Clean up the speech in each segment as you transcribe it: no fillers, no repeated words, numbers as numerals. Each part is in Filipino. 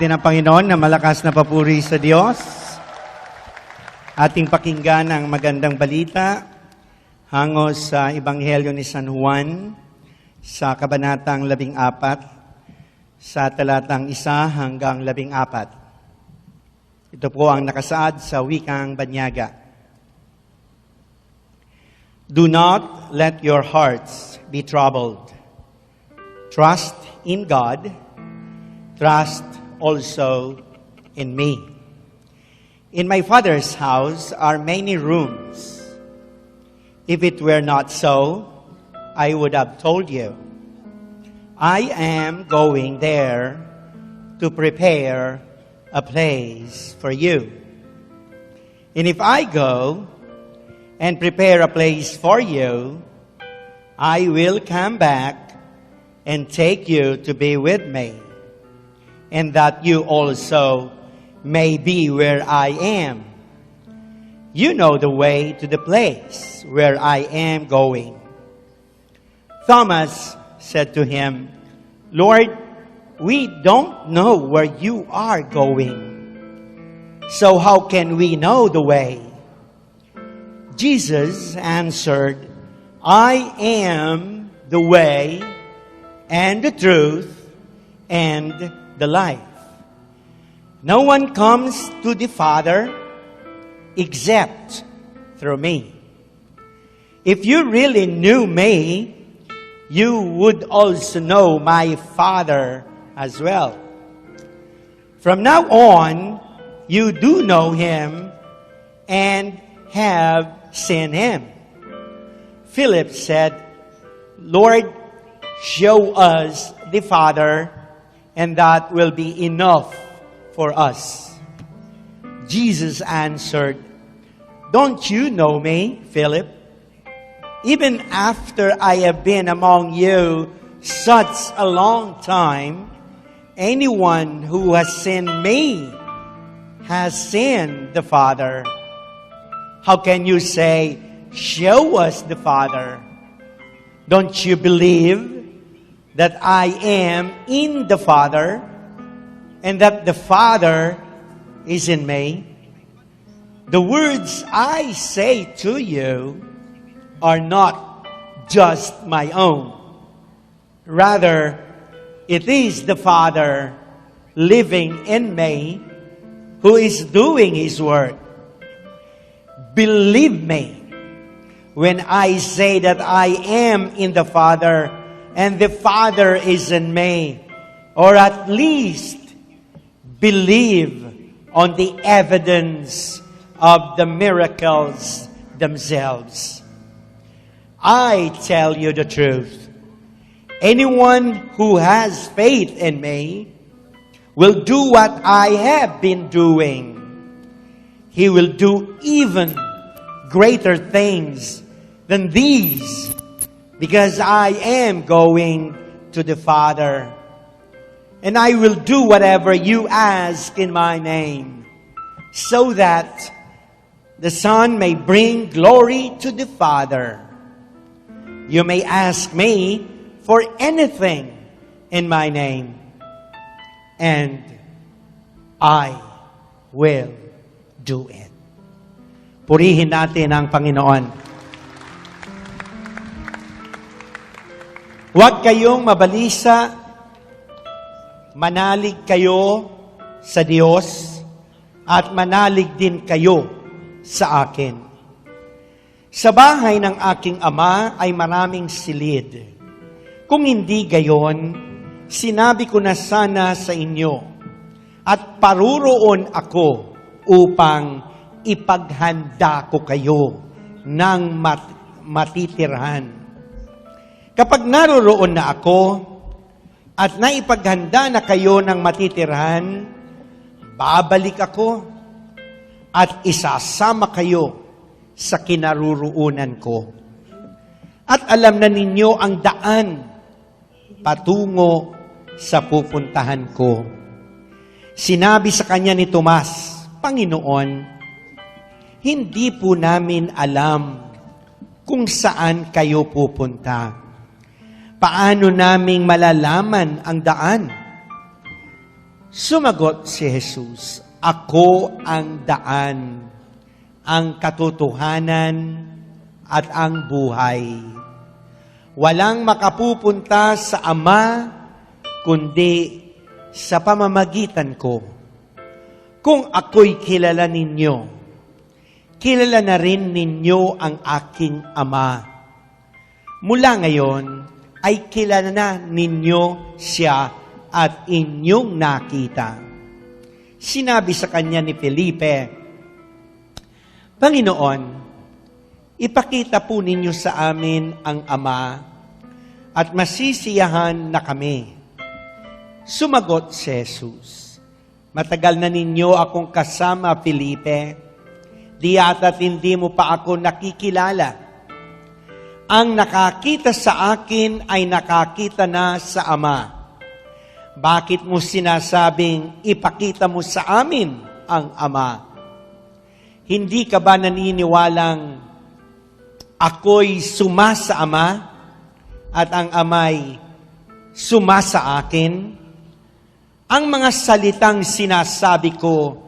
natin ang Panginoon na malakas na papuri sa Diyos. Ating pakinggan ang magandang balita hango sa Ebanghelyo ni San Juan sa Kabanatang 14 sa talatang 1 hanggang 14. Ito po ang nakasaad sa wikang Banyaga. Do not let your hearts be troubled. Trust in God. Trust also in me. In my Father's house are many rooms. If it were not so, I would have told you. I am going there to prepare a place for you. And if I go and prepare a place for you, I will come back and take you to be with me, and that you also may be where I am. You know the way to the place where I am going. Thomas said to him, Lord, we don't know where you are going, so how can we know the way? Jesus answered, I am the way and the truth and the life. No one comes to the Father except through me. If you really knew me, you would also know my Father as well. From now on, you do know him and have seen him. Philip said, Lord, show us the Father, and that will be enough for us. Jesus answered, Don't you know me, Philip? Even after I have been among you such a long time, anyone who has seen me has seen the Father. How can you say, show us the Father? Don't you believe that I am in the Father, and that the Father is in me? The words I say to you are not just my own. Rather, it is the Father living in me who is doing His work. Believe me when I say that I am in the Father and the Father is in me, or at least believe on the evidence of the miracles themselves. I tell you the truth. Anyone who has faith in me will do what I have been doing. He will do even greater things than these, because I am going to the Father. And I will do whatever you ask in my name, so that the Son may bring glory to the Father. You may ask me for anything in my name, and I will do it. Purihin natin ang Panginoon. Huwag kayong mabalisa. Manalig kayo sa Diyos at manalig din kayo sa akin. Sa bahay ng aking Ama ay maraming silid. Kung hindi gayon, sinabi ko na sana sa inyo, at paruroon ako upang ipaghanda ko kayo ng matitirhan. Kapag naroroon na ako, at naipaghanda na kayo ng matitirhan, babalik ako at isasama kayo sa kinaruroonan ko. At alam na ninyo ang daan patungo sa pupuntahan ko. Sinabi sa kanya ni Tomas, Panginoon, hindi po namin alam kung saan kayo pupunta. Paano naming malalaman ang daan? Sumagot si Jesus, "Ako ang daan, ang katotohanan, at ang buhay. Walang makapupunta sa Ama, kundi sa pamamagitan ko. Kung ako'y kilala ninyo, kilala na rin ninyo ang aking Ama. Mula ngayon, ay kilala na ninyo siya at inyong nakita." Sinabi sa kanya ni Felipe, "Panginoon, ipakita po ninyo sa amin ang Ama at masisiyahan na kami." Sumagot si Jesus, "Matagal na ninyo akong kasama, Felipe. Di yata't hindi mo pa ako nakikilala. Ang nakakita sa akin ay nakakita na sa Ama. Bakit mo sinasabing ipakita mo sa amin ang Ama? Hindi ka ba naniniwalang ako'y suma sa Ama at ang Ama'y suma sa akin? Ang mga salitang sinasabi ko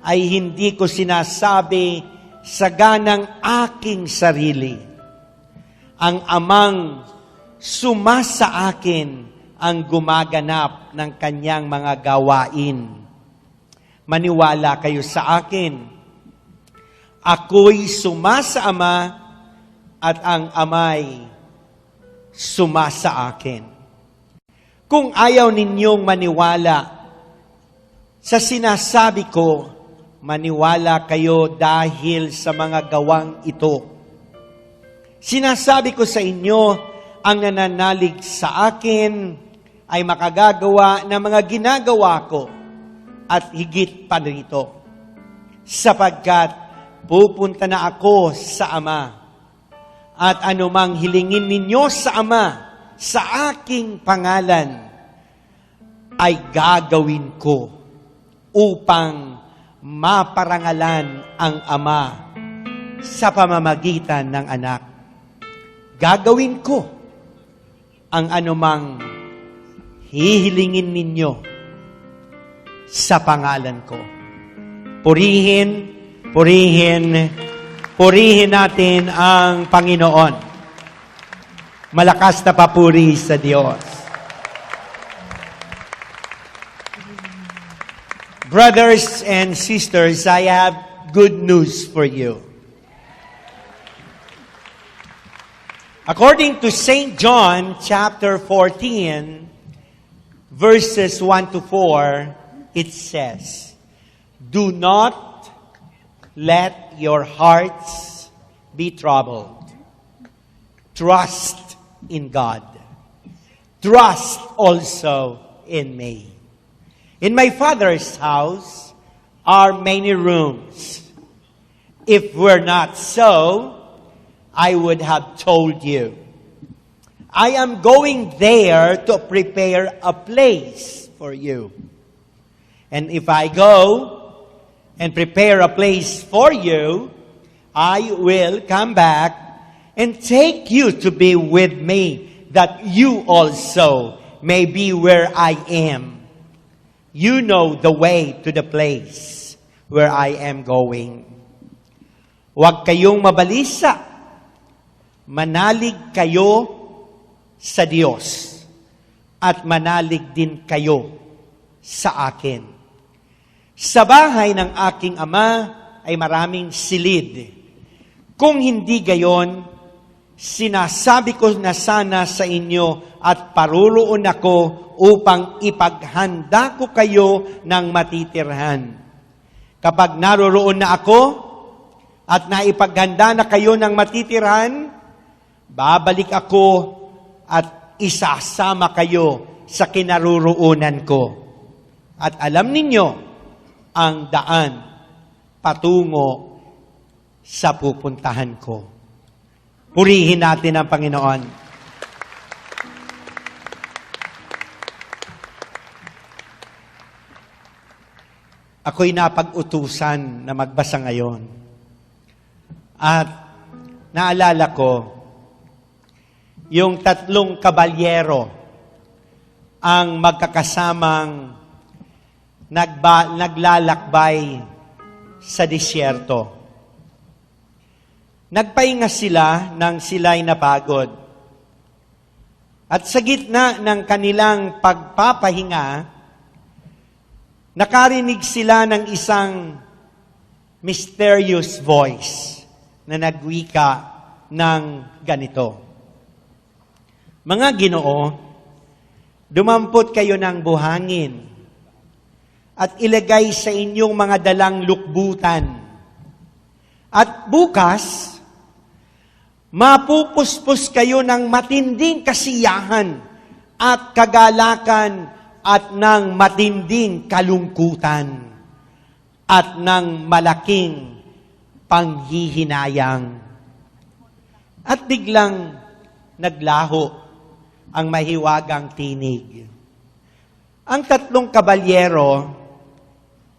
ay hindi ko sinasabi sa ganang aking sarili. Ang Amang suma sa akin ang gumaganap ng kanyang mga gawain. Maniwala kayo sa akin. Ako'y suma sa Ama at ang Ama'y suma sa akin." Kung ayaw ninyong maniwala sa sinasabi ko, maniwala kayo dahil sa mga gawang ito. Sinasabi ko sa inyo, ang nananalig sa akin ay makagagawa ng mga ginagawa ko at higit pa rito, sapagkat pupunta na ako sa Ama, at anumang hilingin ninyo sa Ama sa aking pangalan ay gagawin ko upang maparangalan ang Ama sa pamamagitan ng Anak. Gagawin ko ang anumang hihilingin ninyo sa pangalan ko. Purihin, purihin, purihin natin ang Panginoon. Malakas na papuri sa Diyos. Brothers and sisters, I have good news for you. According to St. John chapter 14, verses 1 to 4, it says, "Do not let your hearts be troubled. Trust in God. Trust also in me. In my Father's house are many rooms. If were not so, I would have told you. I am going there to prepare a place for you. And if I go and prepare a place for you, I will come back and take you to be with me, that you also may be where I am. You know the way to the place where I am going. Huwag kayong mabalisa. Manalig kayo sa Diyos at manalig din kayo sa akin. Sa bahay ng aking Ama ay maraming silid. Kung hindi gayon, sinasabi ko na sana sa inyo at paruroon ako upang ipaghanda ko kayo ng matitirhan. Kapag naroroon na ako at naipaghanda na kayo ng matitirhan, babalik ako at isasama kayo sa kinaruroonan ko. At alam ninyo ang daan patungo sa pupuntahan ko. Purihin natin ang Panginoon. Ako'y napag-utusan na magbasa ngayon. At naalala ko, yung 3 kabalyero ang magkakasamang naglalakbay sa disyerto. Nagpahinga sila nang sila'y napagod. At sa gitna ng kanilang pagpapahinga, nakarinig sila ng isang mysterious voice na nagwika ng ganito. Mga Ginoo, dumampot kayo ng buhangin at ilagay sa inyong mga dalang lukbutan. At bukas, mapupuspos kayo ng matinding kasiyahan at kagalakan at ng matinding kalungkutan at ng malaking panghihinayang. At biglang naglaho ang mahiwagang tinig. Ang tatlong kabalyero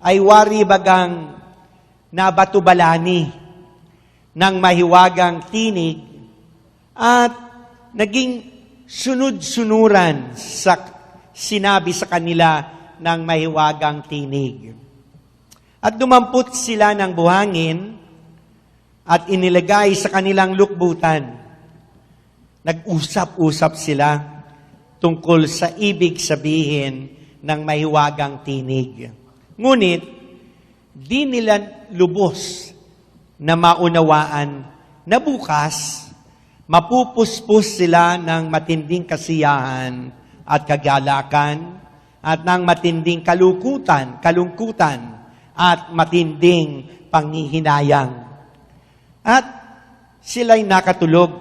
ay wari bagang nabatubalani ng mahiwagang tinig at naging sunod-sunuran sa sinabi sa kanila ng mahiwagang tinig. At dumampot sila ng buhangin at inilagay sa kanilang lukbutan. Nag-usap-usap sila tungkol sa ibig sabihin ng mahiwagang tinig. Ngunit, di nila lubos na maunawaan na bukas, mapupuspos sila ng matinding kasiyahan at kagalakan at ng matinding kalungkutan at matinding panghihinayang. At sila'y nakatulog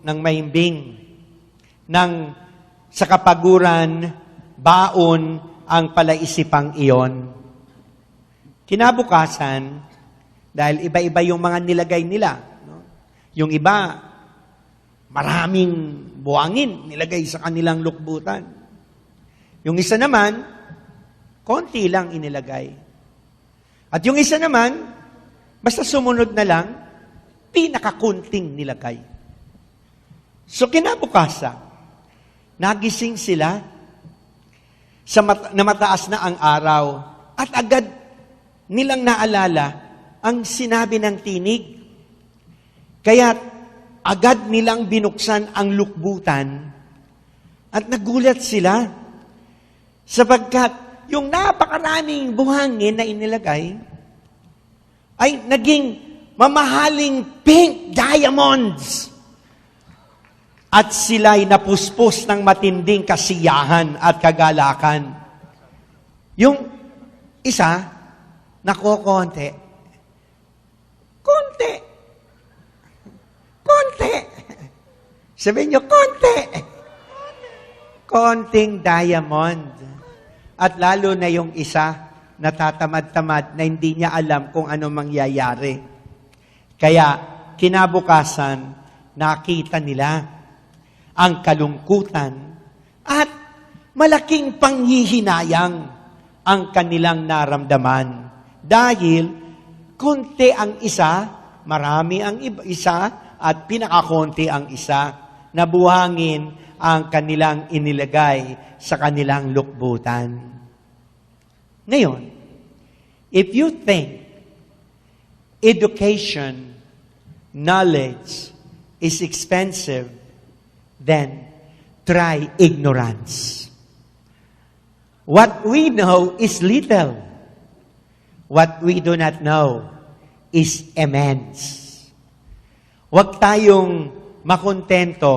ng mahimbing nang sa kapaguran, baon ang palaisipang iyon. Kinabukasan, dahil iba-iba yung mga nilagay nila. No? Yung iba, maraming buhangin nilagay sa kanilang lukbutan. Yung isa naman, konti lang inilagay. At yung isa naman, basta sumunod na lang, pinakakunting nilagay. So kinabukasan, nagising sila na mataas na ang araw at agad nilang naalala ang sinabi ng tinig. Kaya agad nilang binuksan ang lukbutan at nagulat sila sapagkat yung napakaraming buhangin na inilagay ay naging mamahaling pink diamonds at sila'y napuspos ng matinding kasiyahan at kagalakan. Yung isa, nakokonte. Konti. Sabihin nyo, konti. Konting diamond. At lalo na yung isa, natatamad-tamad na hindi niya alam kung ano mangyayari. Kaya, kinabukasan, nakita nila ang kalungkutan at malaking panghihinayang ang kanilang naramdaman. Dahil, konti ang isa, marami ang isa, at pinakakonti ang isa, na buhangin ang kanilang inilagay sa kanilang lukbutan. Ngayon, if you think education, knowledge is expensive, then try ignorance. What we know is little. What we do not know is immense. Huwag tayong makontento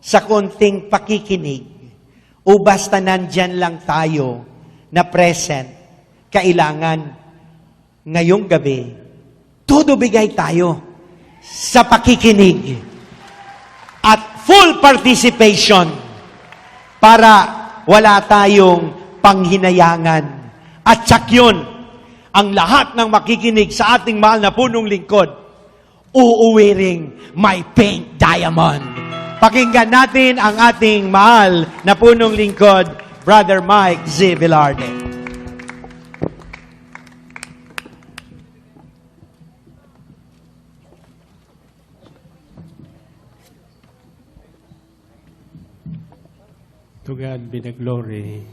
sa konting pakikinig o basta nandyan lang tayo na present. Kailangan ngayong gabi, todo bigay tayo sa pakikinig at full participation para wala tayong panghinayangan. At tsak yun, ang lahat ng makikinig sa ating mahal na punong lingkod, uuwi ring may pink diamond. Pakinggan natin ang ating mahal na punong lingkod, Brother Mike Z. Velarde. To God be the glory.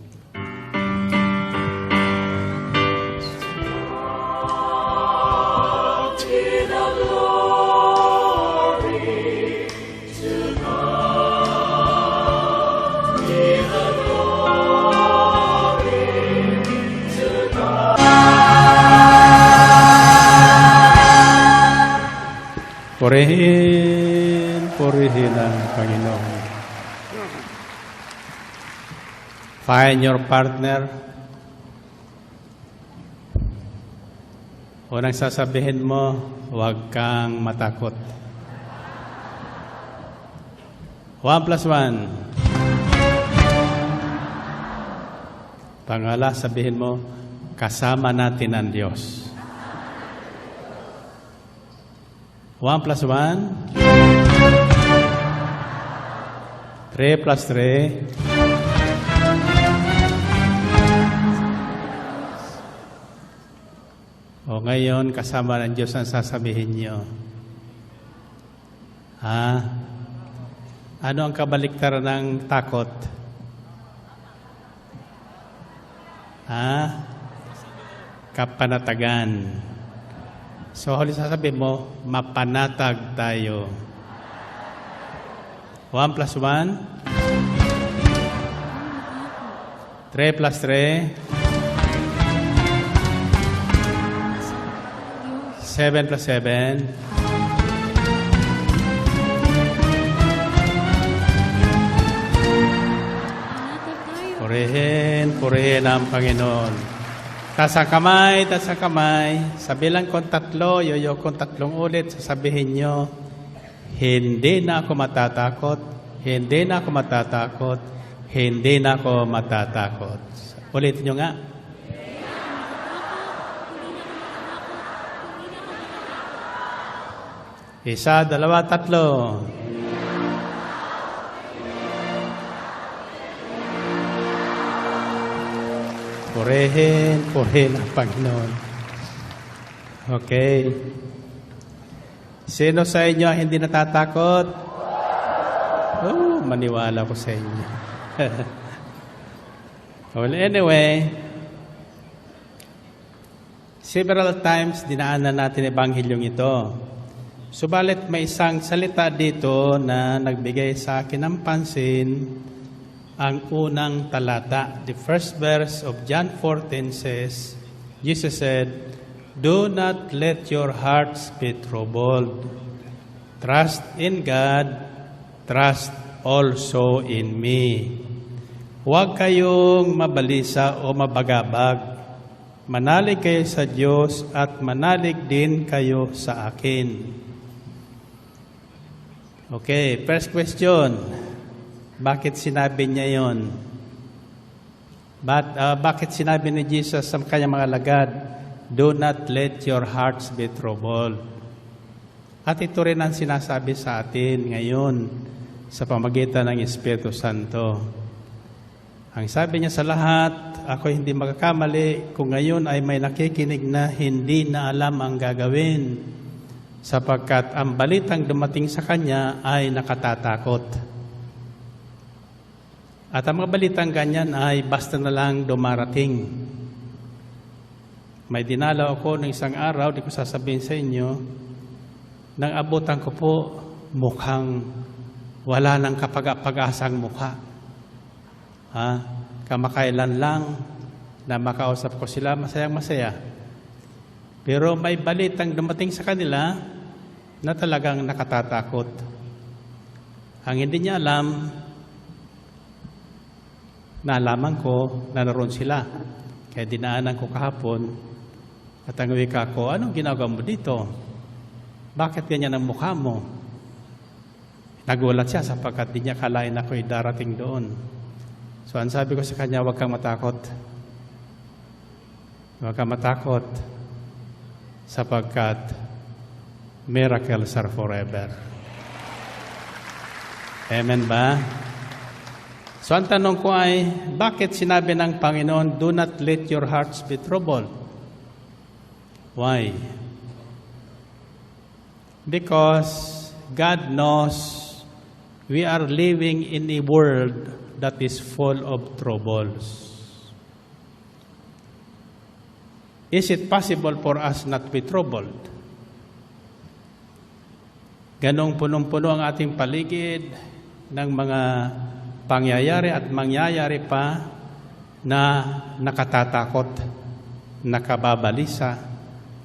Purihin ang Panginoon. Find your partner. Unang sasabihin mo, huwag kang matakot. 1 plus 1. Pangala, sabihin mo, kasama natin ang Diyos. 1 plus 1. 3 plus 3. O ngayon, kasama ng Diyos ang sasabihin niyo. Ano ang kabaliktaran ng takot? Kapanatagan. So, huli sasabihin mo, mapanatag tayo. 1 plus 1. 3 plus 3. 7 plus 7. Purihin ang Panginoon. Taas ang kamay. Sa bilang kong 3, yoyo kong 3 ulit, sasabihin nyo, hindi na ako matatakot, hindi na ako matatakot, hindi na ako matatakot. Ulitin nyo nga. 1, 2, 3. Purihin ang Panginoon. Okay. Sino sa inyo ang hindi natatakot? Maniwala ko sa inyo. Well, anyway, several times dinaanan natin ebanghelyong ito. Subalit may isang salita dito na nagbigay sa akin ng pansin, ang unang talata. The first verse of John 14 says, Jesus said, "Do not let your hearts be troubled. Trust in God, trust also in me." Huwag kayong mabalisa o mabagabag. Manalig kayo sa Diyos at manalig din kayo sa akin. Okay, first question. Bakit sinabi niya yon? Bakit sinabi ni Jesus sa kanyang mga alagad, "Do not let your hearts be troubled"? At ito rin ang sinasabi sa atin ngayon sa pamamagitan ng Espiritu Santo. Ang sabi niya sa lahat, ako hindi magkakamali kung ngayon ay may nakikinig na hindi na alam ang gagawin, sapagkat ang balitang dumating sa kanya ay nakatatakot. At ang mga balitang ganyan ay basta na lang dumarating. May dinalaw ako ng isang araw, di ko sasabihin sa inyo, nang abutan ko po, mukhang wala nang kapag-asang mukha. Kamakailan lang na makausap ko sila, masayang-masaya. Pero may balitang dumating sa kanila na talagang nakatatakot. Ang hindi niya alam, naalaman ko na naroon sila. Kaya dinaanan ko kahapon at ang wika ko, anong ginagawa mo dito? Bakit ganyan ang mukha mo? Nagulat siya sapagkat di niya kalain ako'y darating doon. So ang sabi ko sa kanya, huwag kang matakot. Huwag kang matakot sapagkat miracles are forever. Amen ba? So ang tanong ko ay, bakit sinabi ng Panginoon, "Do not let your hearts be troubled"? Why? Because God knows we are living in a world that is full of troubles. Is it possible for us not to be troubled? Ganong punong-puno ang ating paligid ng mga pangyayari at mangyayari pa na nakatatakot, nakababalisa,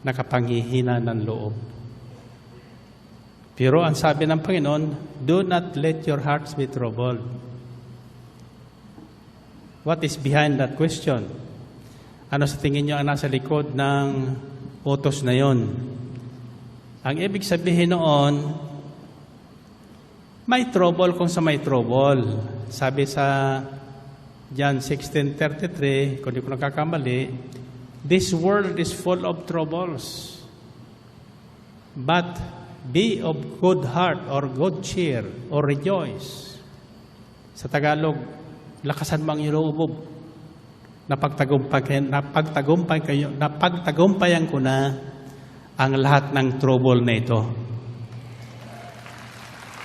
nakapanghihina ng loob. Pero ang sabi ng Panginoon, do not let your hearts be troubled. What is behind that question? Ano sa tingin nyo ang nasa likod ng utos na yon? Ang ibig sabihin noon, may trouble kung sa may trouble. Sabi sa John 16:33, kung di ko nakakamali, this world is full of troubles. But be of good heart or good cheer or rejoice. Sa Tagalog, lakasan mo ang iloob. Napagtagumpayan ko na ang lahat ng trouble na ito.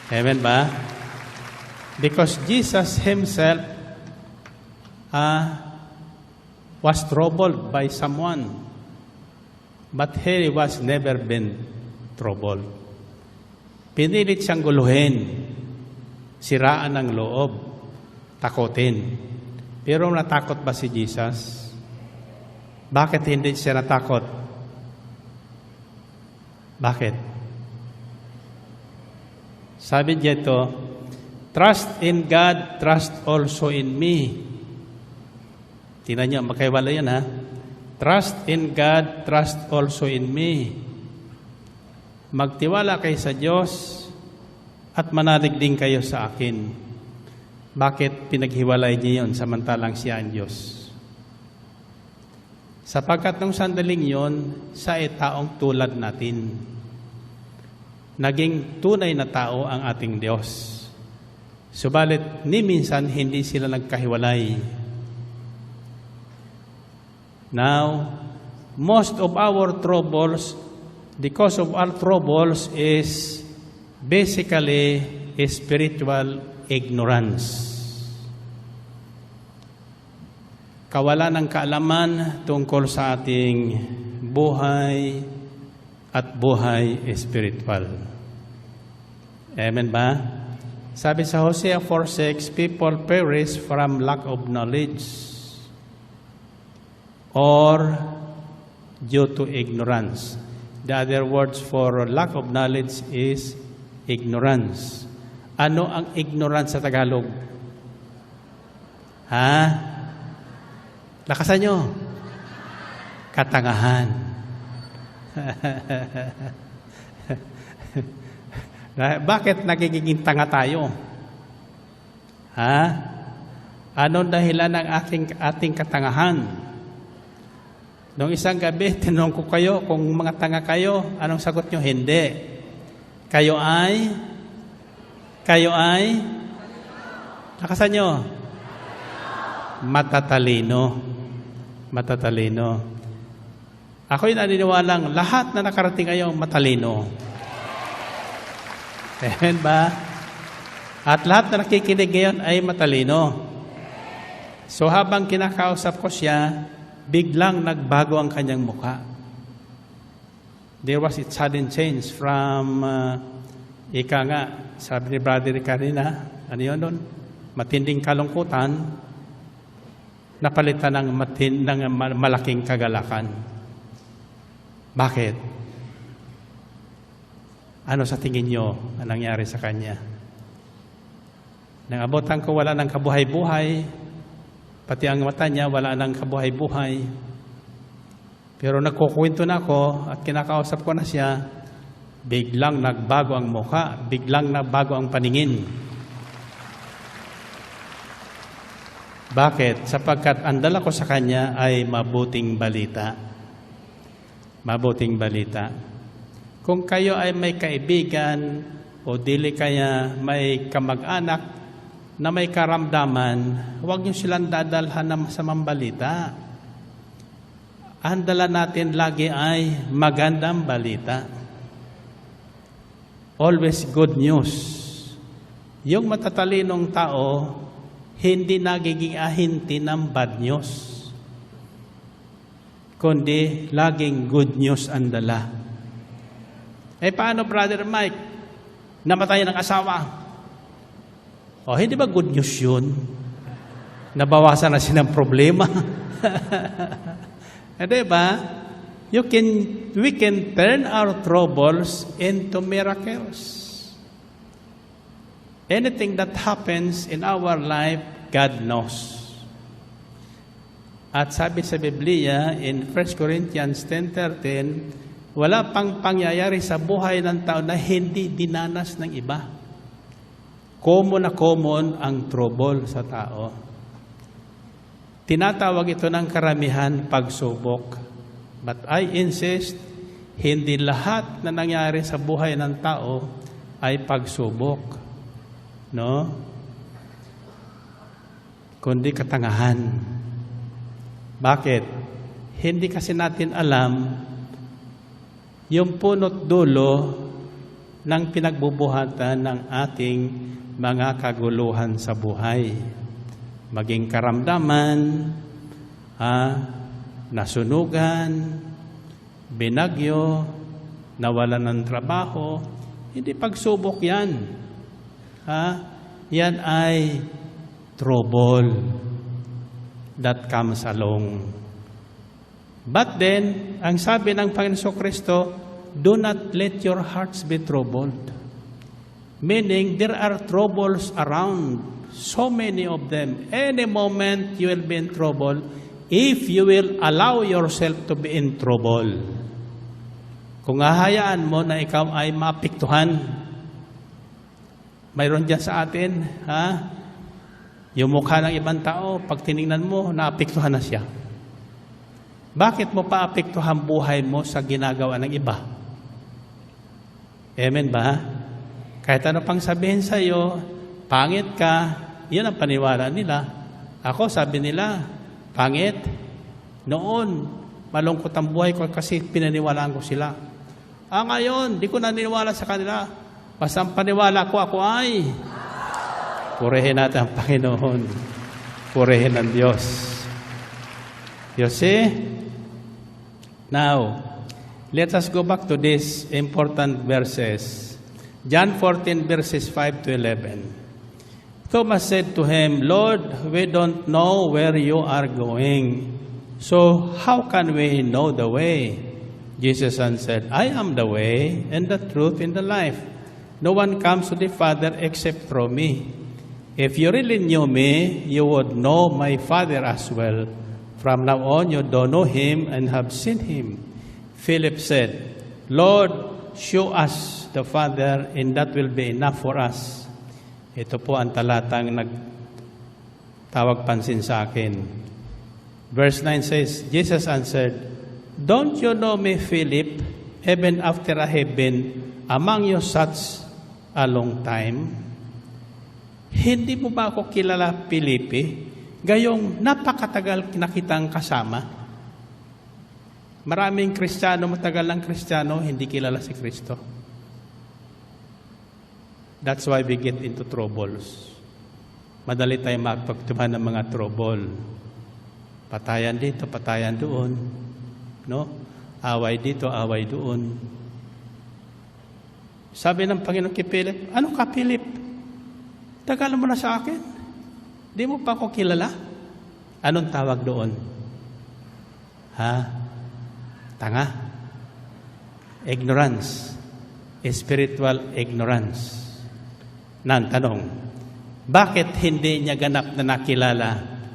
Amen ba? Because Jesus Himself was troubled by someone, but He was never been troubled. Pinilit siyang guluhin, siraan ng loob, takutin. Pero natakot ba si Jesus? Bakit hindi siya natakot? Bakit? Sabi dito, trust in God, trust also in me. Tingnan niyo, magkaiwala yan ha. Trust in God, trust also in me. Magtiwala kayo sa Diyos at manalig din kayo sa akin. Bakit pinaghiwalay niyo yun samantalang siya ang Diyos? Sapagkat nung sandaling yon, sa taong tulad natin, naging tunay na tao ang ating Diyos. Subalit, ni minsan hindi sila nagkahiwalay. Now, most of our troubles, the cause of our troubles is basically spiritual ignorance. Kawalan ng kaalaman tungkol sa ating buhay at buhay spiritual. Amen ba? Sabi sa Hosea 4:6, people perish from lack of knowledge or due to ignorance. The other words for lack of knowledge is ignorance. Ano ang ignorance sa Tagalog? Ha? Lakasan nyo. Katangahan. Bakit nagiging tanga tayo? Ha? Anong dahilan ng ating katangahan? Noong isang gabi, tinanong ko kayo kung mga tanga kayo, anong sagot nyo? Hindi. Kayo ay? Lakasan nyo. Matatalino. Ako'y naniniwalang lahat na nakarating ngayon matalino. Amen ba? At lahat na nakikinig ngayon ay matalino. So habang kinakausap ko siya, biglang nagbago ang kanyang mukha. There was a sudden change from, ika nga, sabi ni Brother kanina, ano yun doon? Matinding kalungkutan, napalitan ng malaking kagalakan. Bakit? Ano sa tingin nyo ang nangyari sa kanya? Nang abutan ko, wala ng kabuhay-buhay, pati ang mata niya, wala ng kabuhay-buhay. Pero nagkukwento na ako at kinakausap ko na siya, biglang nagbago ang mukha, biglang nagbago ang paningin. Bakit? Sapagkat ang dala ko sa kanya ay mabuting balita. Mabuting balita. Kung kayo ay may kaibigan o dili kaya may kamag-anak na may karamdaman, huwag niyo silang dadalhan ng masamang balita. Ang dala natin lagi ay magandang balita. Always good news. Yung matatalinong tao, hindi nagiging ahinti ng bad news, kundi laging good news ang dala. Paano, Brother Mike? Namatay ng asawa. Hindi ba good news yun? Nabawasan na siya ng problema. Hindi ba? we can turn our troubles into miracles. Anything that happens in our life, God knows. At sabi sa Biblia, in 1 Corinthians 10:13, wala pang pangyayari sa buhay ng tao na hindi dinanas ng iba. Common na common ang trouble sa tao. Tinatawag ito ng karamihan pagsubok. But I insist, hindi lahat na nangyari sa buhay ng tao ay pagsubok. No? Kundi katangahan. Bakit? Hindi kasi natin alam yung punot dulo ng pinagbubuhatan ng ating mga kaguluhan sa buhay. Maging karamdaman, nasunugan, binagyo, nawalan ng trabaho, hindi pagsubok yan. Yan ay trouble that comes along. But then, ang sabi ng Panginoon Kristo, do not let your hearts be troubled. Meaning, there are troubles around, so many of them. Any moment, you will be in trouble if you will allow yourself to be in trouble. Kung hahayaan mo na ikaw ay maapektuhan, mayroon dyan sa atin, yung mukha ng ibang tao, pag tinignan mo, naapektuhan na siya. Bakit mo pa apektuhan buhay mo sa ginagawa ng iba? Amen ba? Kahit ano pang sabihin sa iyo, pangit ka, yun ang paniwala nila. Ako, sabi nila, pangit. Noon, malungkot ang buhay ko kasi pinaniwalaan ko sila. Ngayon, di ko naniniwala sa kanila. Basta ang paniwala ko, ako ay purihin natin ang Panginoon. Purihin ang Diyos. You see? Now, let us go back to these important verses. John 14, verses 5 to 11. Thomas said to him, Lord, we don't know where you are going, so how can we know the way? Jesus answered, I am the way and the truth and the life. No one comes to the Father except through me. If you really knew me, you would know my Father as well. From now on, you don't know him and have seen him. Philip said, Lord, show us the Father, and that will be enough for us. Ito po ang talatang nagtawag pansin sa akin. Verse 9 says, Jesus answered, Don't you know me, Philip, even after I have been among you such a long time? Hindi mo ba ako kilala, Filipe? Gayong napakatagal na kitang kasama. Maraming Kristiyano, matagal ng Kristiyano, hindi kilala si Kristo. That's why we get into troubles. Madali tayo magpagtuman ng mga trouble. Patayan dito, patayan doon. No? Away dito, away doon. Sabi ng Panginoon kay Philip, ano ka, Philip? Tagal mo na sa akin. Di mo pa ako kilala? Anong tawag doon? Tanga. Ignorance. Spiritual ignorance. Nang tanong, bakit hindi niya ganap na nakilala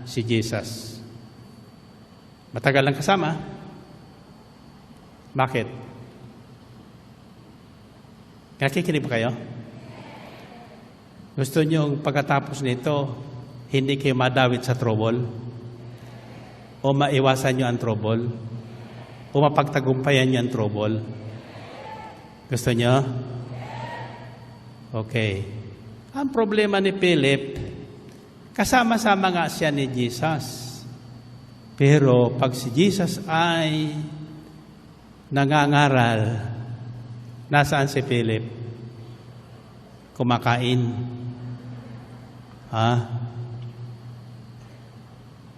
si Jesus? Matagal lang kasama. Bakit? Nakikinig ba kayo? Gusto niyong pagkatapos nito, hindi kayo madawit sa trouble? O maiwasan niyo ang trouble? O mapagtagumpayan niyo ang trouble? Gusto niyo? Okay. Ang problema ni Philip, kasama-sama nga siya ni Jesus. Pero pag si Jesus ay nangangaral, nasaan si Philip? Kumakain.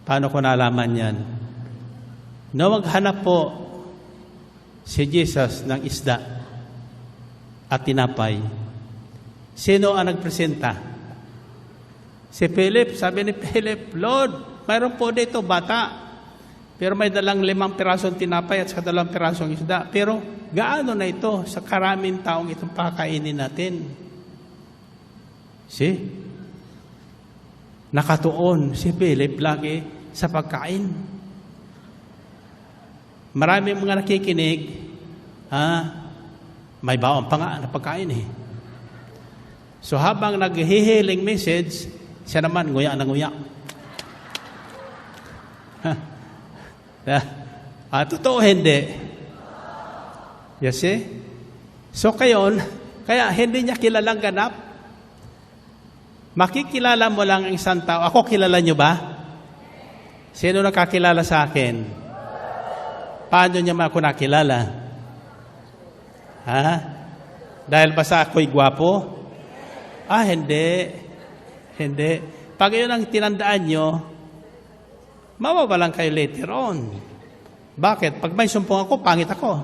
Paano ko nalaman yan? Maghanap po si Jesus ng isda at tinapay. Sino ang nagpresenta? Si Philip. Sabi ni Philip, Lord, mayroon po dito bata. Pero may dalang 5 pirasong tinapay at saka 2 pirasong isda. Pero gaano na ito sa karaming taong itong pakainin natin? See? Nakatuon si Philip lagi sa pagkain. Marami mga nakikinig, may baon pa nga na pagkain eh. So habang naghihiling message, siya naman nguya na nguya. Totoo hindi. Yes eh? So kaya hindi niya kilalang ganap. Makikilala mo lang ang isang tao. Ako, kilala niyo ba? Sino nakakilala sa akin? Paano niya ako nakilala? Ha? Dahil ba sa ako'y gwapo? Hindi. Hindi. Pag yun ang tinandaan nyo, mawawalan kayo later on. Bakit? Pag may sumpong ako, pangit ako.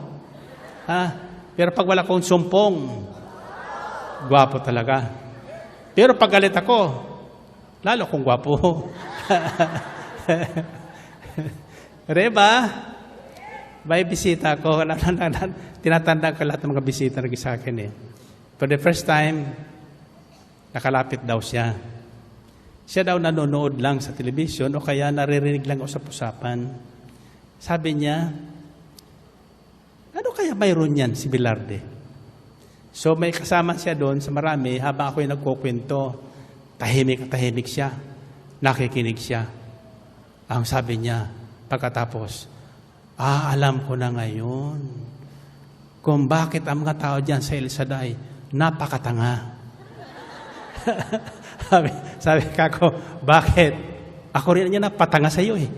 Pero pag wala kong sumpong, gwapo talaga. Pero pag galit ako, lalo kong gwapo. Diba? May bisita ako. Tinatandaan ko lahat ng mga bisita na sa akin eh. For the first time, nakalapit daw siya. Siya daw nanonood lang sa television o kaya naririnig lang usap-usapan. Sabi niya, ano kaya mayroon yan si Velarde? So may kasama siya doon sa marami habang ako'y nagkukwento. Tahimik siya. Nakikinig siya. Ang sabi niya, pagkatapos, alam ko na ngayon kung bakit ang mga tao dyan sa El Shaddai napakatanga. sabi ko, bakit? Ako rin niya napatanga sa iyo eh.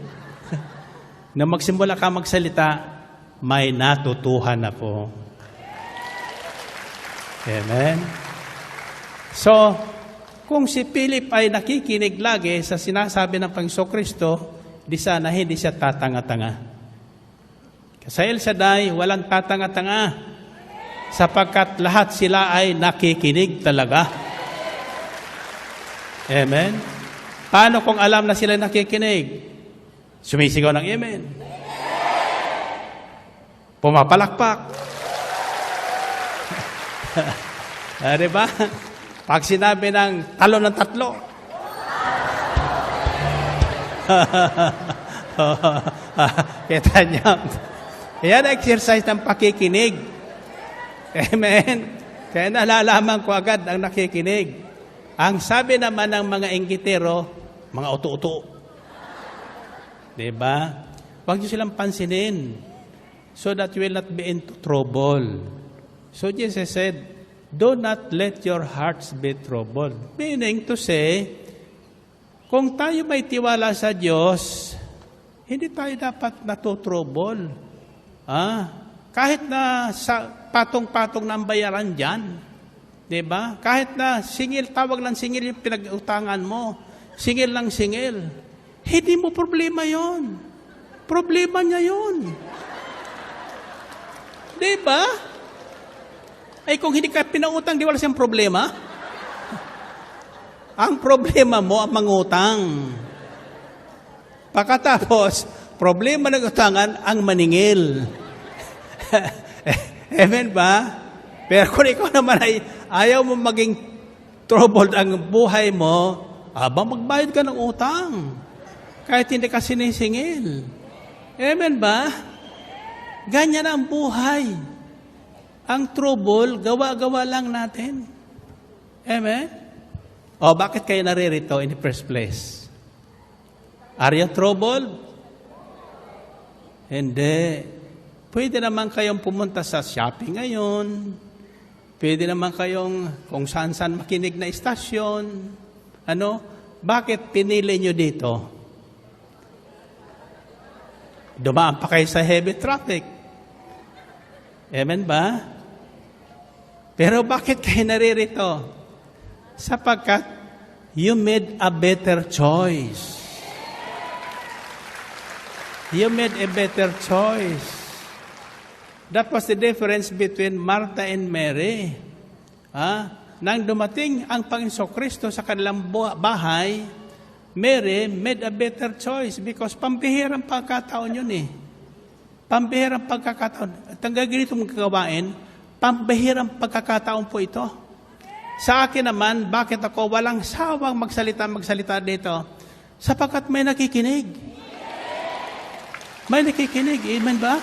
Nang magsimula ka magsalita, may natutuhan ako. Amen? So, kung si Philip ay nakikinig lagi sa sinasabi ng Panginoong Kristo, di sana hindi siya tatanga-tanga. Sa El Shaddai, walang tatanga-tanga sapagkat lahat sila ay nakikinig talaga. Amen? Paano kung alam na sila nakikinig? Sumisigaw ng amen. Pumapalakpak. Diba? Pag sinabi ng talo ng 3, kita niyo. Yan exercise ng pakikinig. Amen? Kaya nalalaman ko agad ang nakikinig. Ang sabi naman ng mga inggitero, mga uto-uto. Diba? Huwag niyo silang pansinin so that you will not be into trouble. So Jesus said, do not let your hearts be troubled. Meaning to say, kung tayo may tiwala sa Diyos, hindi tayo dapat natutrouble. Kahit na sa patong-patong ng bayaran dyan, diba? Kahit na singil, tawag lang singil yung pinag-utangan mo, singil lang singil, hindi mo problema yon. Problema niya yon. Diba? Ay kung hindi ka pinautang, di wala siyang problema. Ang problema mo ang mangutang. Pagkatapos, problema ng utangan ang maningil. Amen ba? Pero kung ikaw naman ay ayaw mo maging troubled ang buhay mo, magbayad ka ng utang. Kahit hindi ka sinisingil. Amen ba? Ganyan ang buhay. Ang trouble, gawa-gawa lang natin. Amen? Bakit kayo naririto in the first place? Are you troubled? Hindi. Pwede naman kayong pumunta sa shopping ngayon. Pwede naman kayong kung saan-saan makinig na istasyon. Bakit pinili nyo dito? Dumaan pa kayo sa heavy traffic. Amen ba? Pero bakit kayo naririto? Sapagkat you made a better choice. You made a better choice. That was the difference between Martha and Mary. Nang dumating ang Panginoong Kristo sa kanilang bahay, Mary made a better choice because pambihirang pagkataon yun eh. Pambihirang pagkakataon. At ang ganito mong gawain, pambihirang pagkakataon po ito. Sa akin naman, bakit ako walang sawang magsalita dito? Sapagkat may nakikinig. May nakikinig. Amen ba?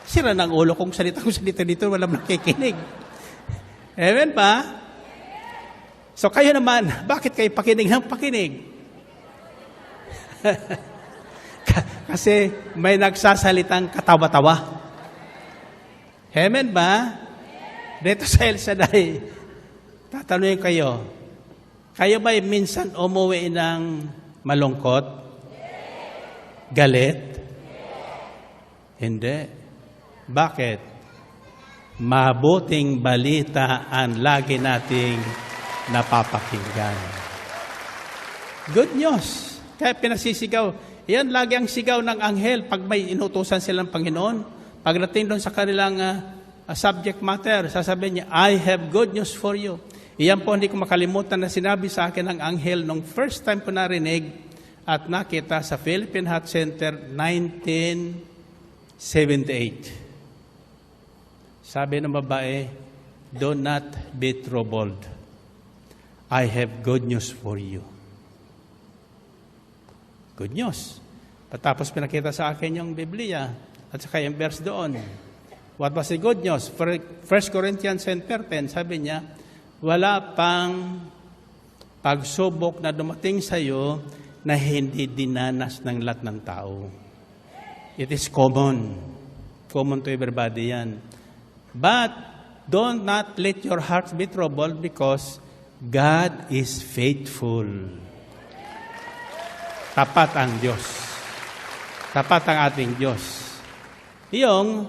Sira ng ulo kung salita dito, walang nakikinig. Amen ba? So kayo naman, bakit kayo pakinig ng pakinig? Kasi may nagsasalitang katawa-tawa. Amen ba? Dito sa El Shaddai, tatanungin kayo, kayo ba'y minsan umuwi ng malungkot? Galit? Hindi. Bakit? Mabuting balita ang lagi nating napapakinggan. Good news. Kaya pinasisigaw. Yan lagi ang sigaw ng anghel pag may inutusan silang Panginoon. Pagdating doon sa kanilang subject matter, sasabihin niya, I have good news for you. Iyan po hindi ko makalimutan na sinabi sa akin ng anghel nung first time ko narinig at nakita sa Philippine Heart Center 1978. Sabi ng babae, do not be troubled. I have good news for you. Good news. Patapos pinakita sa akin yung Biblia at saka yung verse doon. What was the good news? 1 Corinthians 10:10, sabi niya, wala pang pagsubok na dumating sa iyo na hindi dinanas ng lahat ng tao. It is common. Common to everybody yan. But don't not let your hearts be troubled because God is faithful. Tapat ang Diyos. Tapat ang ating Diyos. Yung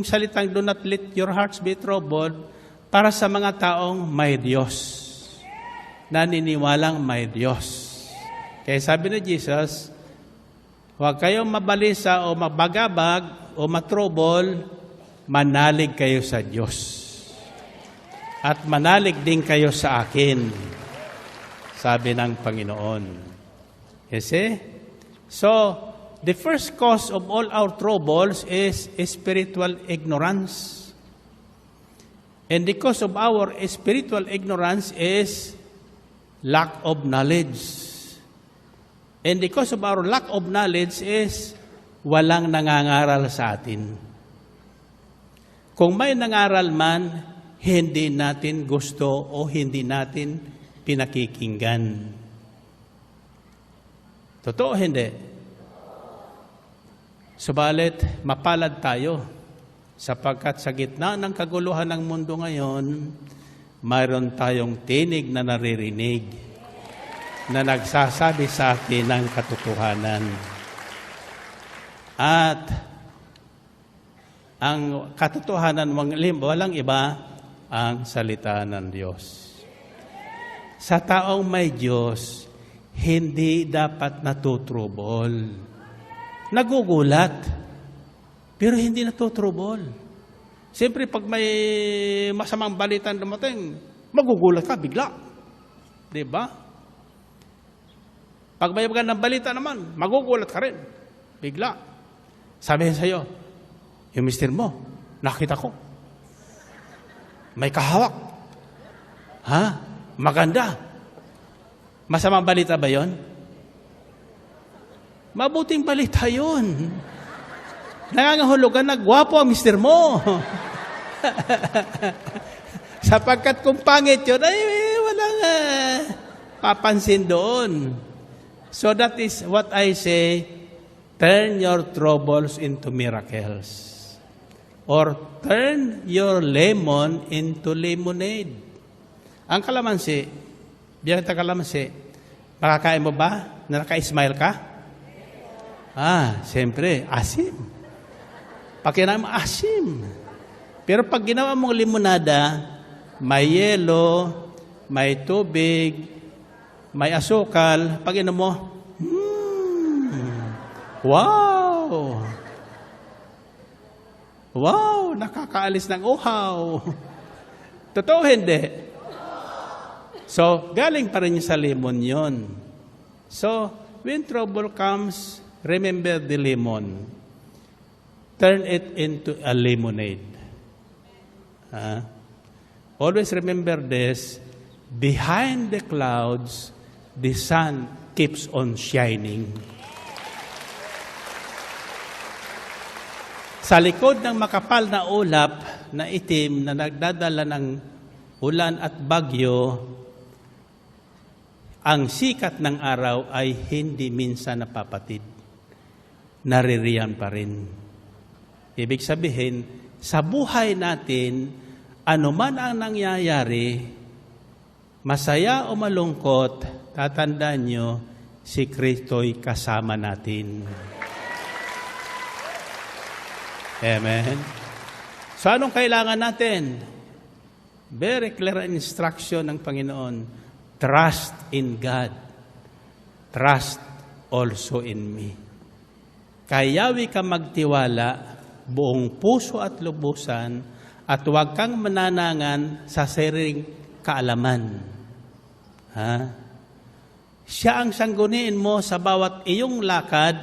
salitang do not let your hearts be troubled para sa mga taong may Diyos. Naniniwalang may Diyos. Kaya sabi ni Jesus, huwag kayong mabalisa o mabagabag o matrobol, manalig kayo sa Diyos. At manalig din kayo sa akin, sabi ng Panginoon. You see? So, the first cause of all our troubles is spiritual ignorance. And the cause of our spiritual ignorance is lack of knowledge. And the cause of our lack of knowledge is walang nangangaral sa atin. Kung may nangaral man, hindi natin gusto o hindi natin pinakikinggan. Totoo hindi? Subalit, mapalad tayo sapagkat sa gitna ng kaguluhan ng mundo ngayon, mayroon tayong tinig na naririnig na nagsasabi sa atin ng katotohanan. At ang katotohanan, walang iba, ang salita ng Diyos. Sa taong may Diyos, hindi dapat natutrubol. Nagugulat, pero hindi natutrubol. Siyempre, pag may masamang balitan dumating, magugulat ka bigla. Diba? Pag may magandang balita naman, magugulat ka rin. Bigla. Sabihin sa'yo, yung mister mo, nakita ko. May kahawak. Ha? Maganda. Masamang balita ba yon? Mabuting balita yun. Nangangahulugan na gwapo ang mister mo. Sapagkat kung pangit yun, ay walang papansin doon. So that is what I say, turn your troubles into miracles. Or turn your lemon into lemonade. Ang kalamansi, bilang ito kalamansi, makakain mo ba? Naka-smile ka? Siyempre, asim. Pagkinain mo, asim. Pero pag ginawa mong limonada, may yelo, may tubig, may asukal, pag inom mo, wow! Wow, nakakaalis ng uhaw. Totoo hindi? So, galing pa rin sa lemon yon. So, when trouble comes, remember the lemon. Turn it into a lemonade. Always remember this. Behind the clouds, the sun keeps on shining. Sa likod ng makapal na ulap na itim na nagdadala ng ulan at bagyo, ang sikat ng araw ay hindi minsan napapatid. Naririyan pa rin. Ibig sabihin, sa buhay natin, anuman ang nangyayari, masaya o malungkot, tatandaan nyo, si Kristo'y kasama natin. Amen. So anong kailangan natin? Very clear instruction ng Panginoon. Trust in God. Trust also in me. Kayawi ka magtiwala, buong puso at lubusan, at huwag kang mananangan sa sariling kaalaman. Siya ang sangguniin mo sa bawat iyong lakad,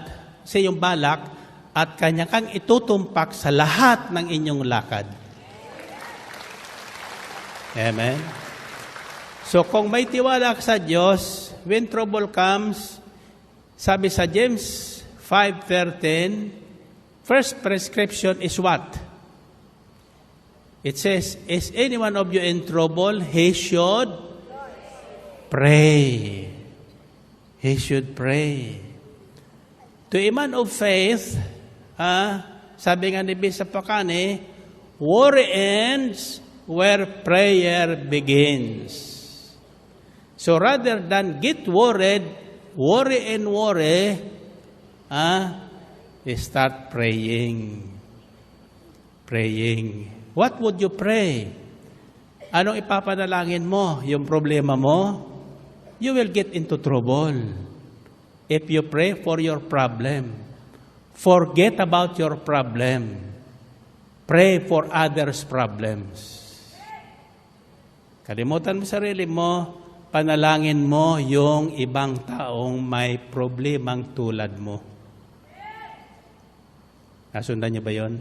sa iyong balak, at kanya kang itutumpak sa lahat ng inyong lakad. Amen? So kung may tiwala ka sa Diyos, when trouble comes, sabi sa James 5:13, first prescription is what? It says, is any one of you in trouble? He should pray. He should pray. To a man of faith, sabi nga ni Bishop Pacane, worry ends where prayer begins. So rather than get worried, worry, start praying. Praying. What would you pray? Anong ipapanalangin mo? Yung problema mo? You will get into trouble. If you pray for your problem, forget about your problem. Pray for others' problems. Kalimutan mo sarili mo, panalangin mo yung ibang taong may problemang tulad mo. Nasundan niyo ba yon?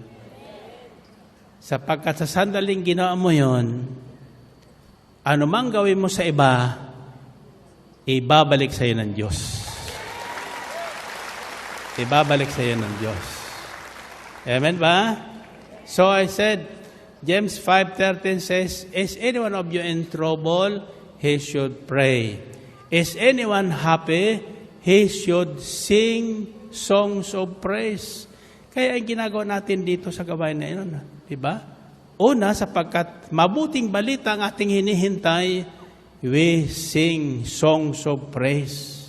Sapagkat sa sandaling ginawa mo yon, anumang gawin mo sa iba, ibabalik sa iyo ng Diyos. Ibabalik sa iyo ng Diyos. Amen ba? So I said, James 5:13 says, is anyone of you in trouble? He should pray. Is anyone happy? He should sing songs of praise. Kaya ang ginagawa natin dito sa gawain na yun, diba? Una, sapagkat mabuting balita ang ating hinihintay, we sing songs of praise.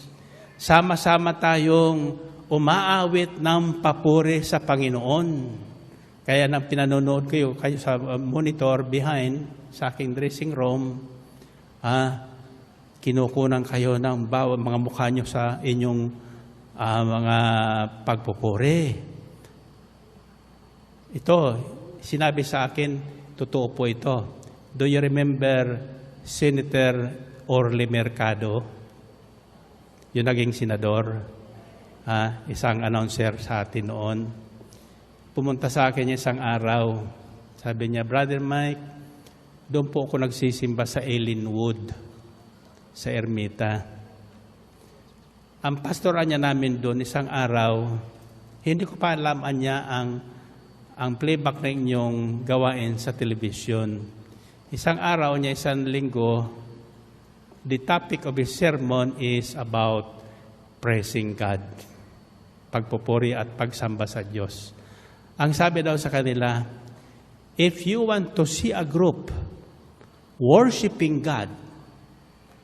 Sama-sama tayong umaawit ng papuri sa Panginoon. Kaya nang pinanonood kayo sa monitor behind, sa aking dressing room, kinukunan kayo ng mga mukha nyo sa inyong mga pagpupuri. Ito, sinabi sa akin, totoo po ito. Do you remember Senator Orly Mercado? Yung naging senador, isang announcer sa atin noon. Pumunta sa akin isang araw. Sabi niya, Brother Mike, doon po ako nagsisimba sa Ellinwood, sa Ermita. Ang pastoran niya namin doon isang araw, hindi ko pa alam niya ang playback na inyong gawain sa television. Isang araw niya, isang linggo, the topic of his sermon is about praising God. Pagpupuri at pagsamba sa Diyos. Ang sabi daw sa kanila, if you want to see a group worshiping God,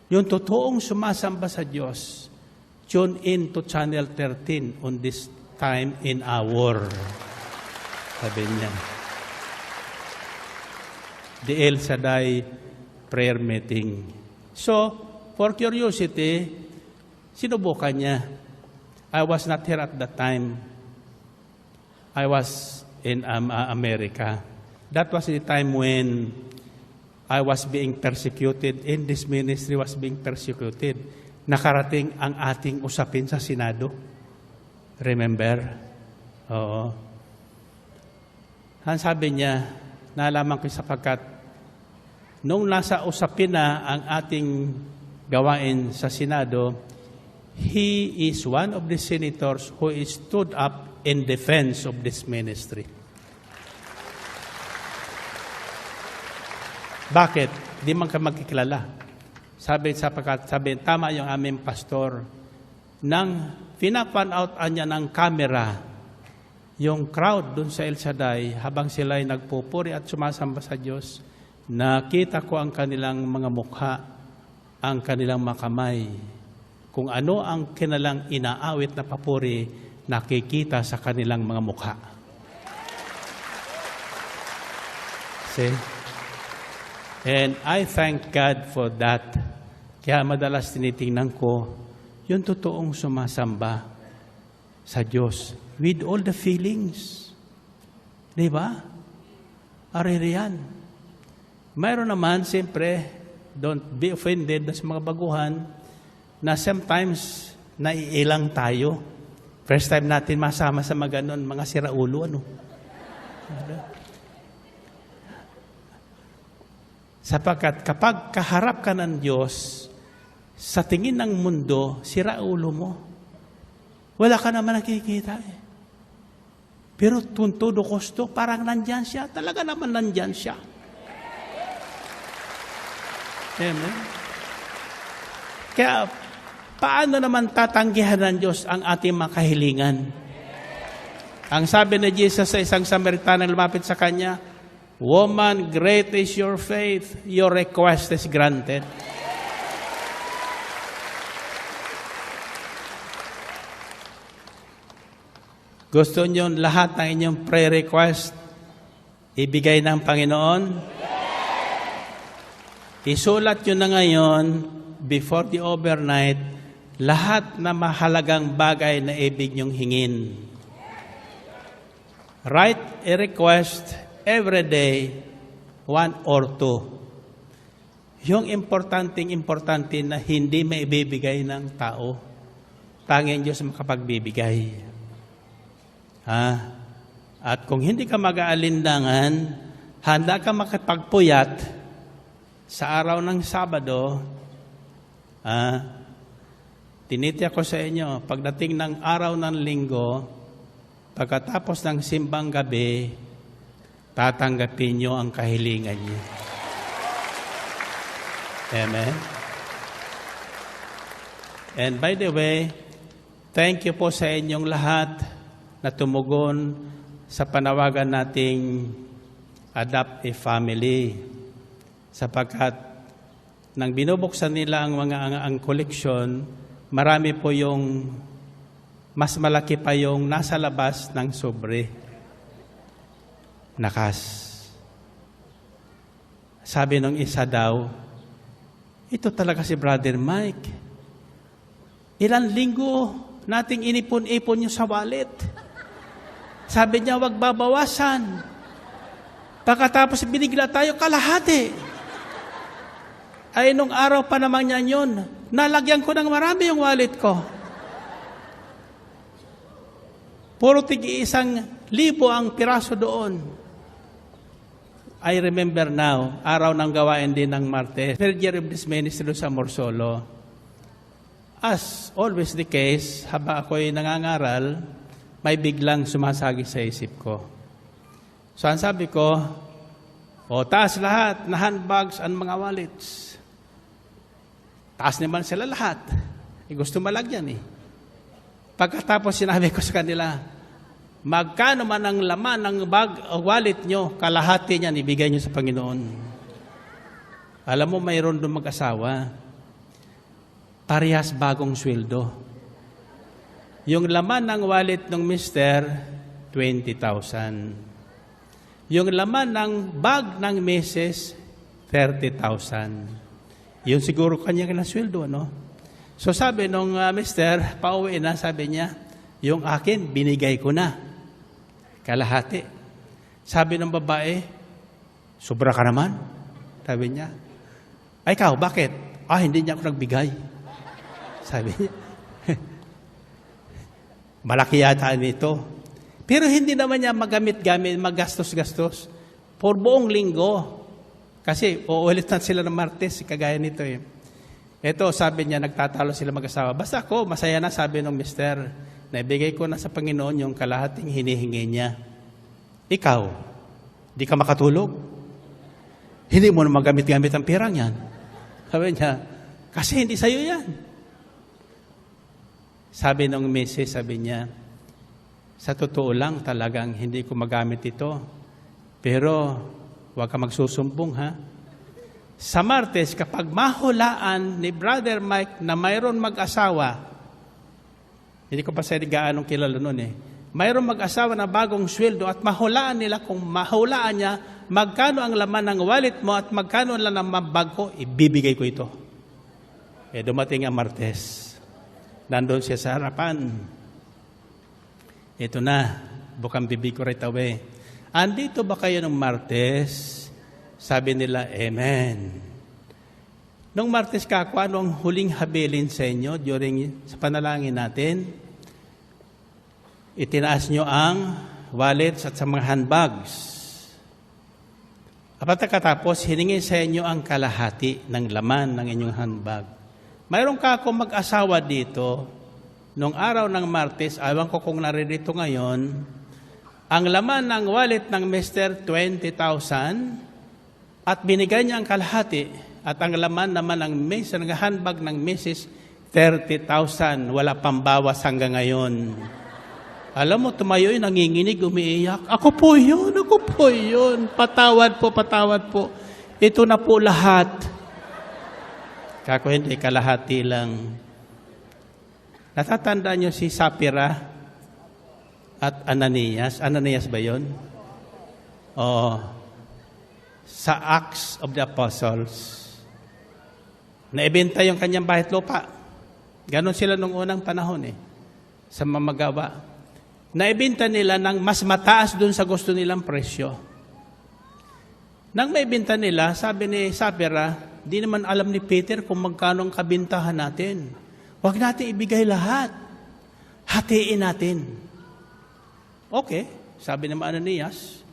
yung totoong sumasamba sa Diyos, tune in to Channel 13 on this time in our, sabi niya, the El Shaddai prayer meeting. So, for curiosity, sinubukan niya. I was not here at that time. I was in America. That was the time when I was being persecuted, in this ministry was being persecuted. Nakarating ang ating usapin sa Senado. Remember? Oo. Ang sabi niya, nalaman ko sapagkat nung nasa usapin na ang ating gawain sa Senado, he is one of the senators who stood up in defense of this ministry. Bakit? Di man ka magkikilala. Sabi, tama yung aming pastor. Nang pinapan out niya ng camera, yung crowd dun sa El Shaddai, habang sila'y nagpupuri at sumasamba sa Diyos, nakita ko ang kanilang mga mukha, ang kanilang makamay. Kung ano ang kanilang inaawit na papuri, nakikita sa kanilang mga mukha. See? And I thank God for that. Kaya madalas tinitingnan ko, yung totoong sumasamba sa Diyos with all the feelings. Di ba? Aririyan. Mayroon naman, siyempre, don't be offended sa mga baguhan na sometimes naiilang tayo. First time natin masama sa mga ganon, mga siraulo, ano? Sapagkat kapag kaharap ka ng Diyos, sa tingin ng mundo, siraulo mo. Wala ka naman nakikita eh. Pero tuntudo kosto, parang nandyan siya. Talaga naman nandyan siya. Amen. Kaya, paano naman tatanggihan ng Diyos ang ating mga kahilingan? Ang sabi ni Jesus sa isang Samaritanang lumapit sa Kanya, "Woman, great is your faith. Your request is granted." Gusto niyo lahat ng inyong prayer request ibigay ng Panginoon? Isulat niyo na ngayon, before the overnight, lahat na mahalagang bagay na ibig niyong hingin. Write a request every day, 1 or 2. Yung importante na hindi maibibigay ng tao. Tanging Diyos makapagbibigay. At kung hindi ka mag-aalindangan, handa ka makipagpuyat sa araw ng Sabado, tinitiyak ko sa inyo, pagdating ng araw ng Linggo, pagkatapos ng simbang gabi, tatanggapin nyo ang kahilingan nyo. Amen? And by the way, thank you po sa inyong lahat na tumugon sa panawagan nating adopt a family. Sapagkat nang binubuksan nila ang koleksyon, marami po yung mas malaki pa yung nasa labas ng sobre. Nakas. Sabi nung isa daw, ito talaga si Brother Mike. Ilang linggo nating inipon-ipon yung sa wallet. Sabi niya, wag babawasan. Pagkatapos binigla tayo kalahati. Ay, nung araw pa naman niya yun, nalagyan ko ng marami yung wallet ko. Puro tig-1,000 ang piraso doon. I remember now, araw ng gawain din ng Martes, third year of this ministry sa Morsolo. As always the case, habang ako'y nangangaral, may biglang sumasagi sa isip ko. So, ang sabi ko, taas lahat na handbags and mga wallets. Taas naman sila lahat. Gusto malagyan eh. Pagkatapos sinabi ko sa kanila, magkano man ang laman ng bag o wallet nyo, kalahati niyan, ibigay nyo sa Panginoon. Alam mo, mayroon doon mag-asawa. Parehas bagong sweldo. Yung laman ng wallet ng mister, 20,000. Yung laman ng bag ng Mrs., 30,000. Yun siguro kanyang nasweldo, no? So sabi nung mister, pauwi na, sabi niya, yung akin, binigay ko na. Kalahati. Sabi ng babae, sobra ka naman. Sabi niya. Ay, ikaw, bakit? Hindi niya ako nagbigay. Sabi niya. Malaki yata nito. Pero hindi naman niya magamit-gamit, magastos-gastos. For buong linggo. Kasi uulit na sila ng Martes, kagaya nito eh. Ito, sabi niya, nagtatalo sila mag-asawa. Basta ako, masaya na, sabi ng mister. Naibigay ko na sa Panginoon yung kalahating hinihingi niya. Ikaw, di ka makatulog? Hindi mo na magamit-gamit ang pirang yan. Sabi niya, kasi hindi sa'yo yan. Sabi ng misis, sabi niya, sa totoo lang talagang hindi ko magamit ito. Pero huwag ka magsusumbong ha. Sa Martes, kapag mahulaan ni Brother Mike na mayroon mag-asawa, hindi ko pa siya gaanong kilala noon eh, mayroon mag-asawa na bagong sweldo at mahulaan nila, kung mahulaan niya, magkano ang laman ng wallet mo at magkano lang ang bag ko, ibibigay ko ito. Dumating ang Martes. Nandun siya sa harapan. Ito na, bukang bibig ko right away. Andito ba kayo ng Martes? Sabi nila, Amen. Nung Martes ka, ano ang huling habilin sa inyo sa panalangin natin? Itinaas nyo ang wallets at sa mga handbags. At pagkatapos, hiningi sa inyo ang kalahati ng laman ng inyong handbag. Mayroon ka akong mag-asawa dito, nung araw ng Martes, awan ko kung naririto ngayon, ang laman ng wallet ng Mr. 20,000 at binigay niya ang kalahati at ang laman naman ng handbag ng Mrs. 30,000. Wala pambawas hanggang ngayon. Alam mo, tumayo yun, nanginginig, umiiyak. Ako po yun. Patawad po. Ito na po lahat. Kako hindi, kalahati lang. Natatandaan niyo si Sapphira at Ananias? Ananias ba yun? Oo. Sa Acts of the Apostles. Naibenta yung kanyang bahay at lupa. Ganon sila nung unang panahon eh. Sa mamagawa. Naibenta nila ng mas mataas dun sa gusto nilang presyo. Nang maibenta nila, sabi ni Sapphira, di naman alam ni Peter kung magkano ang kabintahan natin. Huwag natin ibigay lahat. Hatiin natin. Okay, sabi naman Ananias,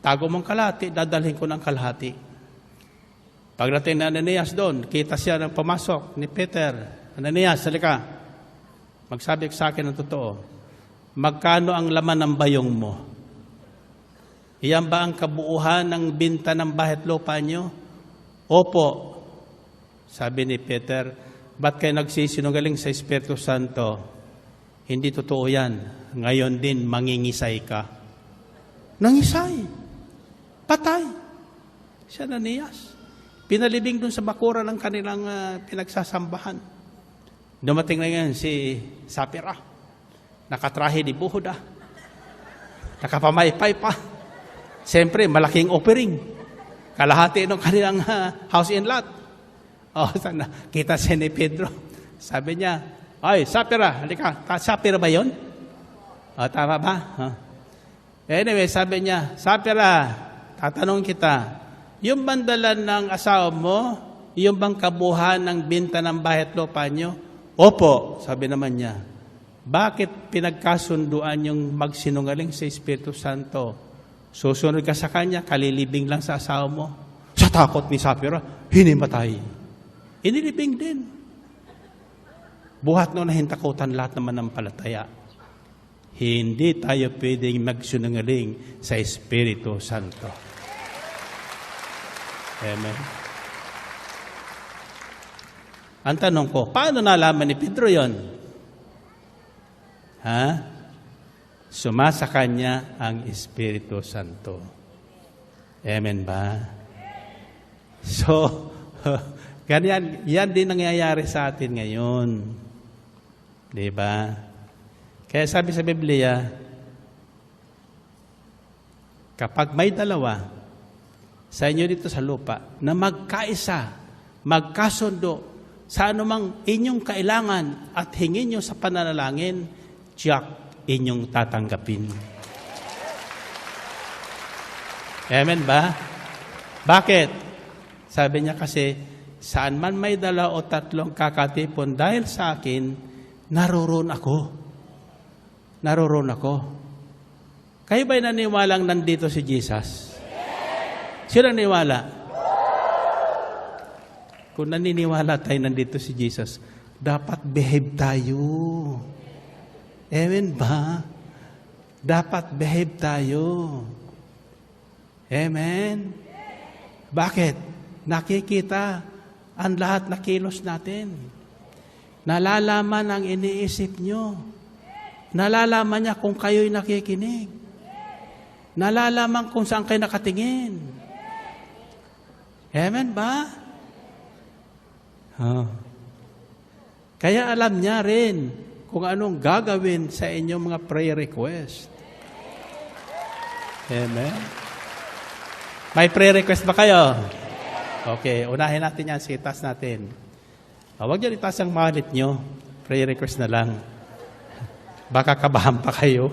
tago mong kalahati, dadalhin ko ng kalahati. Pagdating na Ananias doon, kita siya ng pumasok ni Peter. Ananias, halika. Magsabi sa akin ng totoo. Magkano ang laman ng bayong mo? Iyan ba ang kabuuhan ng binta ng bahay at lupa nyo? Opo. Sabi ni Peter, ba't kayo nagsisinungaling sa Espiritu Santo? Hindi totoo yan. Ngayon din, mangingisay ka. Nangisay. Patay. Siya Ananias. Pinalibing dun sa bakura ng kanilang pinagsasambahan. Dumating na ngayon si Sapphira. Nakatrahe di buhod Nakapamaypay pa. Siyempre, malaking offering. Kalahati ng kanilang house and lot. Sana, kita siya ni Pedro. Sabi niya, ay, Sapphira, halika. Sapphira ba yun? Tama ba? Anyway, sabi niya, Sapphira, tatanong kita, yung bandalan ng asawa mo, yung bang kabuhan ng binta ng bahay at lupa nyo? Opo, sabi naman niya. Bakit pinagkasunduan yung magsinungaling sa Espiritu Santo? Susunod ka sa kanya, kalilibing lang sa asawa mo. Sa takot ni Sapphira, hinimatay. Inilibing din. Buhat no nahintakutan lahat naman ng palataya. Hindi tayo pwedeng magsinungaling sa Espiritu Santo. Amen. Ang tanong ko, paano nalaman ni Pedro yon? Sumasa kanya ang Espiritu Santo. Amen ba? So, ganyan, yan din nangyayari sa atin ngayon. Diba? Kaya sabi sa Biblia, kapag may dalawa sa inyo dito sa lupa na magkaisa, magkasundo sa anumang inyong kailangan at hingin nyo sa pananalangin, tiyak inyong tatanggapin. Amen ba? Bakit? Sabi niya kasi, saan man may 2 o 3 kakatipon dahil sa akin, naroon ako. Naroon ako. Kayo ba'y naniwalang nandito si Jesus? Sino naniwala? Kung naniniwala tayo nandito si Jesus, dapat behave tayo. Amen ba? Dapat behave tayo. Amen? Bakit? Nakikita ang lahat na kilos natin. Nalalaman ang iniisip nyo. Nalalaman niya kung kayo'y nakikinig. Nalalaman kung saan kayo nakatingin. Amen ba? Oh. Kaya alam niya rin kung anong gagawin sa inyong mga prayer request. Amen? May prayer request ba kayo? Okay, unahin natin yan. Sige, taas natin. Huwag niyo itaas ang malit nyo. Prayer request na lang. Baka kabahan pa kayo.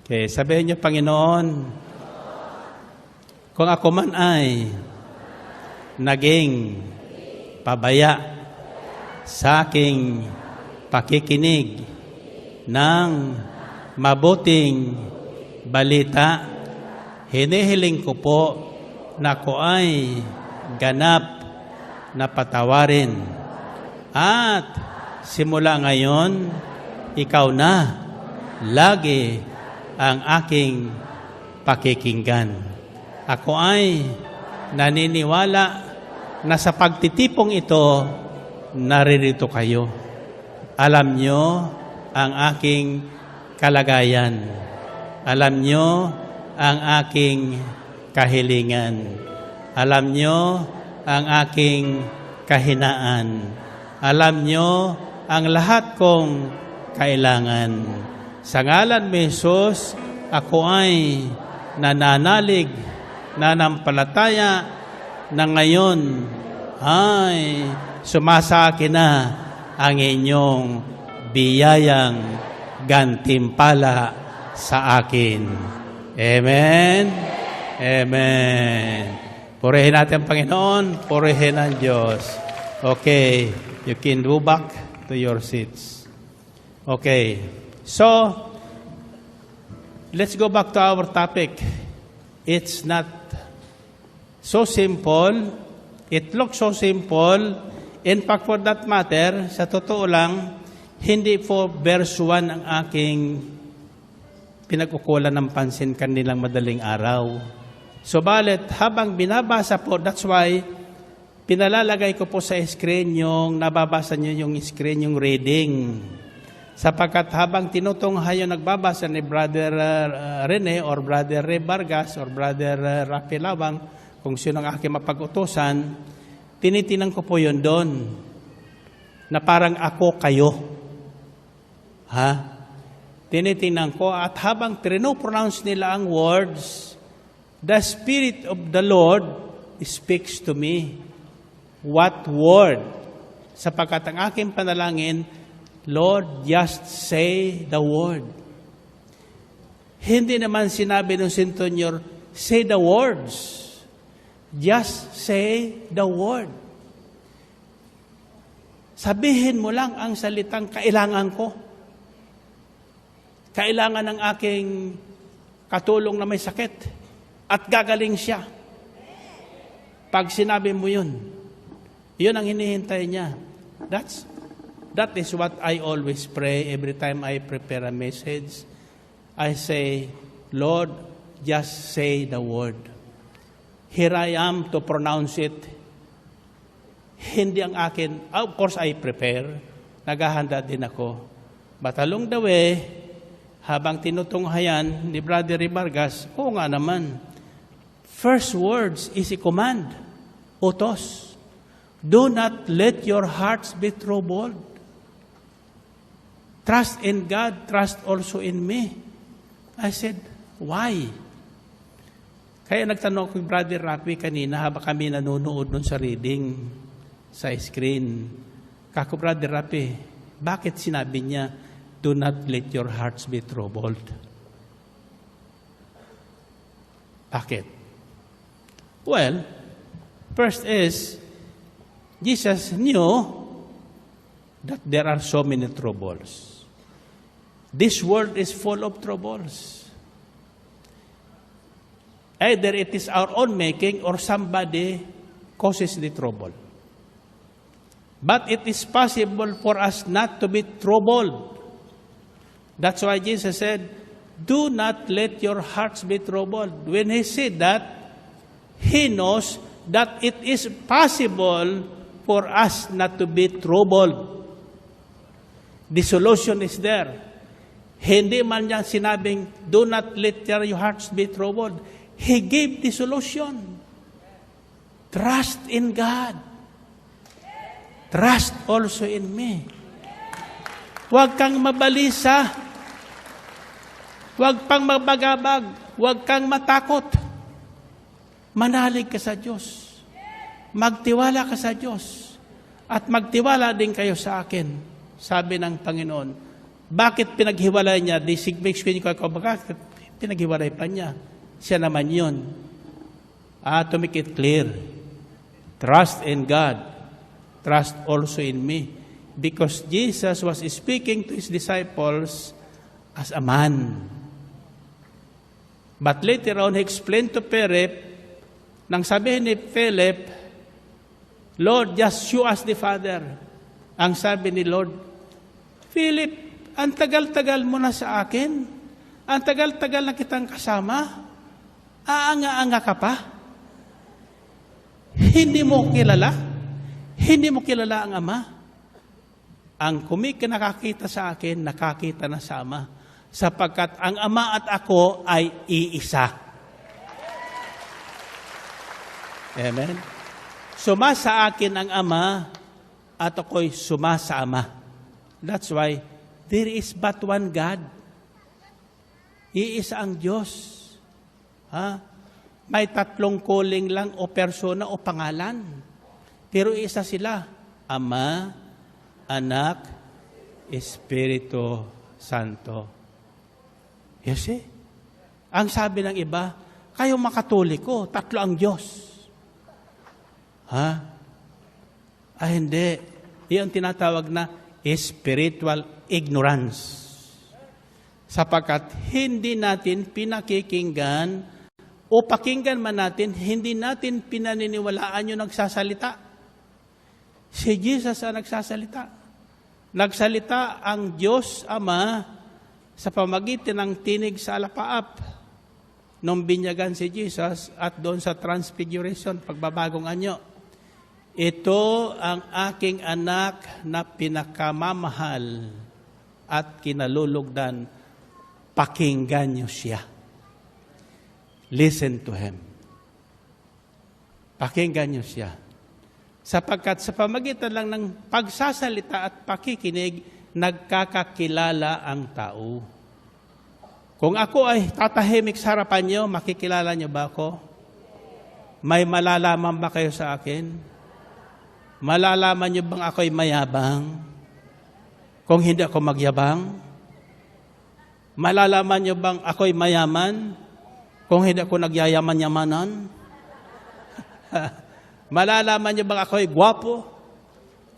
Okay, sabihin niyo, Panginoon, kung ako man ay naging pabaya sa aking pakikinig ng mabuting balita, hinihiling ko po na ako ay ganap na patawarin. At simula ngayon, ikaw na lagi ang aking pakikinggan. Ako ay naniniwala na sa pagtitipong ito, naririto kayo. Alam nyo ang aking kalagayan. Alam nyo ang aking kahilingan. Alam nyo ang aking kahinaan. Alam nyo ang lahat kong kailangan. Sa ngalan ni Jesus, ako ay nananalig, nanampalataya na ngayon ay sumasaakin na ang inyong biyayang gantimpala sa akin. Amen? Amen. Purihin natin ang Panginoon, purihin ang Diyos. Okay, you can go back to your seats. Okay, so let's go back to our topic. It's not so simple. It looks so simple. In fact, for that matter, sa totoo lang, hindi po verse 1 ang aking pinag-ukulan ng pansin kanilang madaling araw. Subalit, habang binabasa po, that's why, pinalalagay ko po sa screen yung, nababasa nyo yung screen, yung reading. Sapagkat habang tinutunghay yung nagbabasa ni Brother Rene or Brother Ray Vargas or Brother Rafi Lawang, kung sino ang aking mapag-utusan, tinitinan ko po yun doon, na parang ako kayo. Ha? Tinitingnan ko at habang trino-pronounce nila ang words, the Spirit of the Lord speaks to me. What word? Sapagkat ang aking panalangin, Lord, just say the word. Hindi naman sinabi ng Sentonyor, say the words. Just say the word. Sabihin mo lang ang salitang kailangan ko. Kailangan ng aking katulong na may sakit at gagaling siya. Pag sinabi mo yun, yun ang hinihintay niya. That is what I always pray every time I prepare a message. I say, Lord, just say the word. Here I am to pronounce it. Hindi ang akin. Of course, I prepare. Naghahanda din ako. But along the way, habang tinutunghayan ni Brother Vargas, oo nga naman, first words is a command. Utos. Do not let your hearts be troubled. Trust in God, trust also in me. I said, why? Kaya nagtanong ko kay Brother Rafi kanina habang kami nanonood nun sa reading sa screen. Kako, Brother Rafi, bakit sinabi niya, do not let your hearts be troubled? Bakit? Well, first is, Jesus knew that there are so many troubles. This world is full of troubles. Either it is our own making or somebody causes the trouble. But it is possible for us not to be troubled. That's why Jesus said, do not let your hearts be troubled. When he said that, he knows that it is possible for us not to be troubled. The solution is there. Hindi man niya sinabing, do not let your hearts be troubled. He gave the solution. Trust in God. Trust also in me. Huwag kang mabalisa. Huwag pang magbagabag. Huwag kang matakot. Manalig ka sa Diyos. Magtiwala ka sa Diyos. At magtiwala din kayo sa akin. Sabi ng Panginoon. Bakit pinaghiwalay niya? Bakit pinaghiwalay pa niya? Siya naman yun. To make it clear. Trust in God. Trust also in me. Because Jesus was speaking to His disciples as a man. But later on, He explained to Philip, nang sabihin ni Philip, Lord, just show us the Father. Ang sabi ni Lord, Philip, ang tagal-tagal mo na sa akin. Ang tagal-tagal na kitang kasama. Aanga-anga ka pa. Hindi mo kilala. Hindi mo kilala ang Ama. Ang nakakita sa akin, nakakita na sa Ama. Sapagkat ang Ama at ako ay iisa. Amen? Suma sa akin ang Ama at ako'y suma sa Ama. That's why there is but one God. Iisa ang Diyos. May tatlong calling lang o persona o pangalan. Pero isa sila, Ama, Anak, Espiritu Santo. You see? Ang sabi ng iba, kayo makatoliko, tatlo ang Diyos. Hindi. Iyon tinatawag na spiritual ignorance. Sapagkat hindi natin pinakikinggan o pakinggan man natin, hindi natin pinaniniwalaan yung nagsasalita. Si Jesus ang nagsasalita. Nagsalita ang Diyos Ama sa pamagitan ng tinig sa alapaap nung binyagan si Jesus at doon sa Transfiguration, pagbabagong anyo. Ito ang aking anak na pinakamamahal at kinalulugdan. Pakinggan niyo siya. Listen to Him. Pakinggan niyo siya. Sapagkat sa pamagitan lang ng pagsasalita at pakikinig, nagkakakilala ang tao. Kung ako ay tatahimik sa harapan niyo, makikilala niyo ba ako? May malalaman ba kayo sa akin? Malalaman niyo bang ako'y mayabang? Kung hindi ako magyabang? Malalaman niyo bang ako'y mayaman? Kung hindi ako nagyayaman-yamanan? Malalaman niyo bang ako'y gwapo?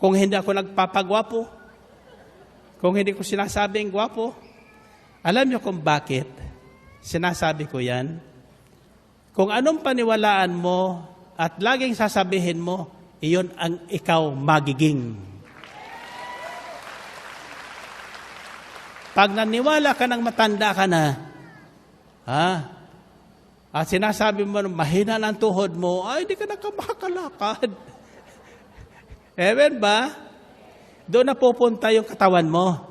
Kung hindi ako nagpapagwapo? Kung hindi ko sinasabing gwapo? Alam niyo kung bakit sinasabi ko yan? Kung anong paniwalaan mo at laging sasabihin mo, iyon ang ikaw magiging. Pag naniwala ka ng matanda ka na, at sinasabi mo, mahina ng tuhod mo, ay, di ka nakakalakad. Amen ba? Doon na pupunta yung katawan mo.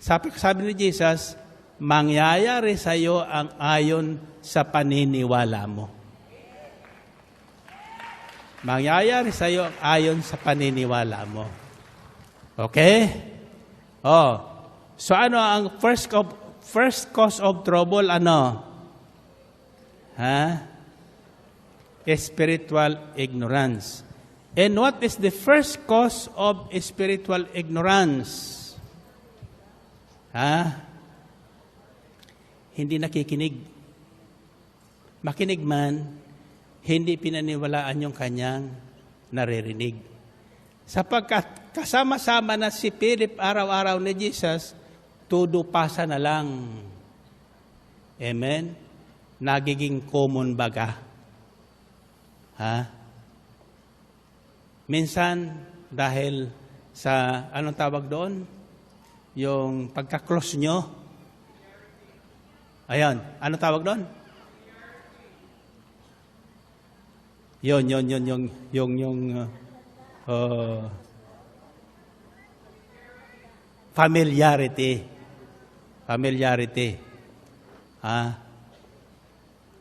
Sabi ni Jesus, mangyayari sa iyo ang ayon sa paniniwala mo. Mangyayari sa iyo ang ayon sa paniniwala mo. Okay? So ano ang first cause of trouble? Ano? Spiritual ignorance. And what is the first cause of spiritual ignorance? Hindi nakikinig. makinig man, hindi pinaniwalaan yung kanyang naririnig. Sapagkat kasama-sama na si Philip araw-araw ni Jesus, tudupasa na lang. Amen? Nagiging common baga. Ha? Minsan, dahil sa, anong tawag doon? Yung pagka-close nyo. Ayan, anong tawag doon? Familiarity.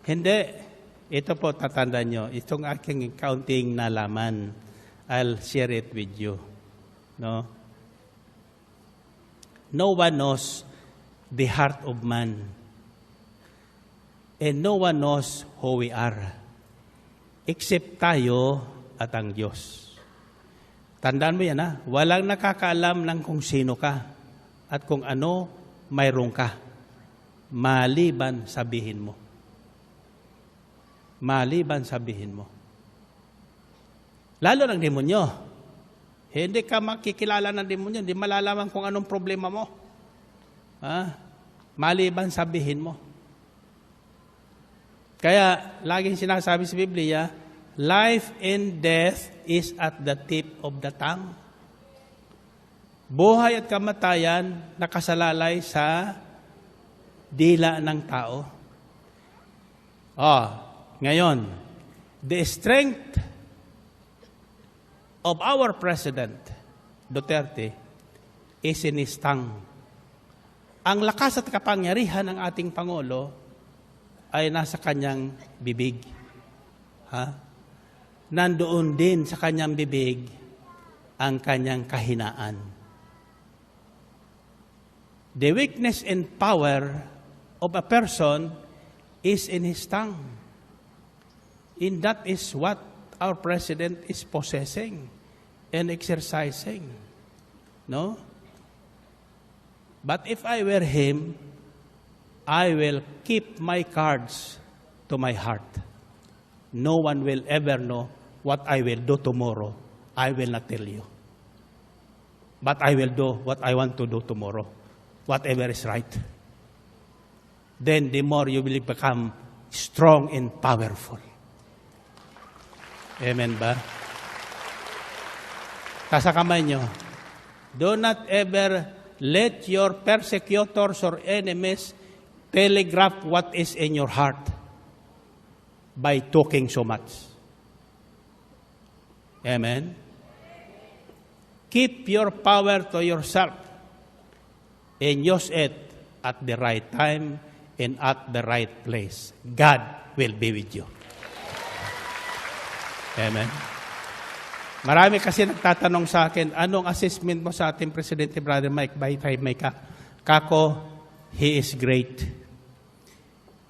Hindi. Ito po, tatandaan nyo. Itong aking kaunting nalaman. I'll share it with you. No one knows the heart of man. And no one knows who we are. Except tayo at ang Diyos. Tandaan mo yan, ha? Walang nakakaalam ng kung sino ka at kung ano mayroon ka. Maliban sabihin mo. Maliban sabihin mo. Lalo ng demonyo. Hindi ka makikilala ng demonyo. Hindi malalaman kung anong problema mo. Maliban sabihin mo. Kaya, laging sinasabi sa Biblia, life and death is at the tip of the tongue. Buhay at kamatayan nakasalalay sa dila ng tao. Ngayon, the strength of our President Duterte is in his tongue. Ang lakas at kapangyarihan ng ating Pangulo ay nasa kanyang bibig. Nandoon din sa kanyang bibig ang kanyang kahinaan. The weakness and power of a person is in his tongue. And that is what our President is possessing and exercising. No? But if I were him, I will keep my cards to my heart. No one will ever know what I will do tomorrow. I will not tell you. But I will do what I want to do tomorrow. Whatever is right. Then the more you will become strong and powerful. Amen ba? Tasa kamay nyo. Do not ever let your persecutors or enemies telegraph what is in your heart by talking so much. Amen? Keep your power to yourself and use it at the right time and at the right place. God will be with you. Amen? Marami kasi nagtatanong sa akin, anong assessment mo sa ating Presidente, Brother Mike, by time Mike? Kako, he is great.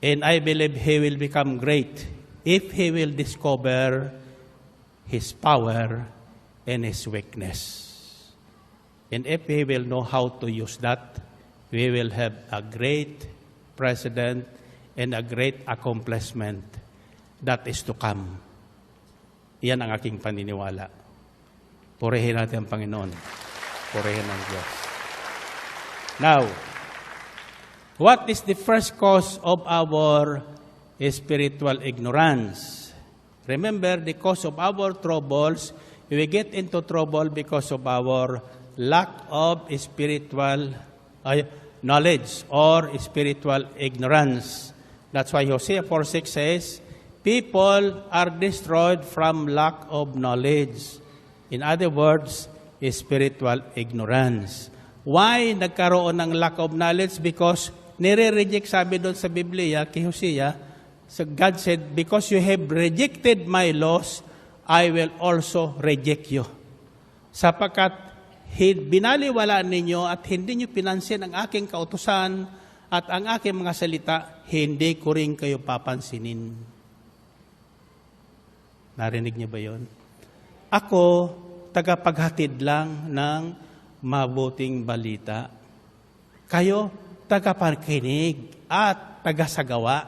And I believe he will become great if he will discover his power and his weakness. And if he will know how to use that, we will have a great president and a great accomplishment that is to come. Yan ang aking paniniwala. Purihin natin ang Panginoon. Purihin ang Diyos. Now, what is the first cause of our spiritual ignorance? Remember, the cause of our troubles, we get into trouble because of our lack of spiritual knowledge or spiritual ignorance. That's why Hosea 4:6 says, people are destroyed from lack of knowledge. In other words, spiritual ignorance. Why nagkaroon ng lack of knowledge? Because nire-reject, sabi doon sa Biblia, kay Hosea, so God said, because you have rejected my laws, I will also reject you. Sapagkat binaliwala ninyo at hindi nyo pinansin ang aking kautusan at ang aking mga salita, hindi ko rin kayo papansinin. Narinig niyo ba yon? Ako, tagapaghatid lang ng mabuting balita. Kayo, tagapakinig at tagasagawa.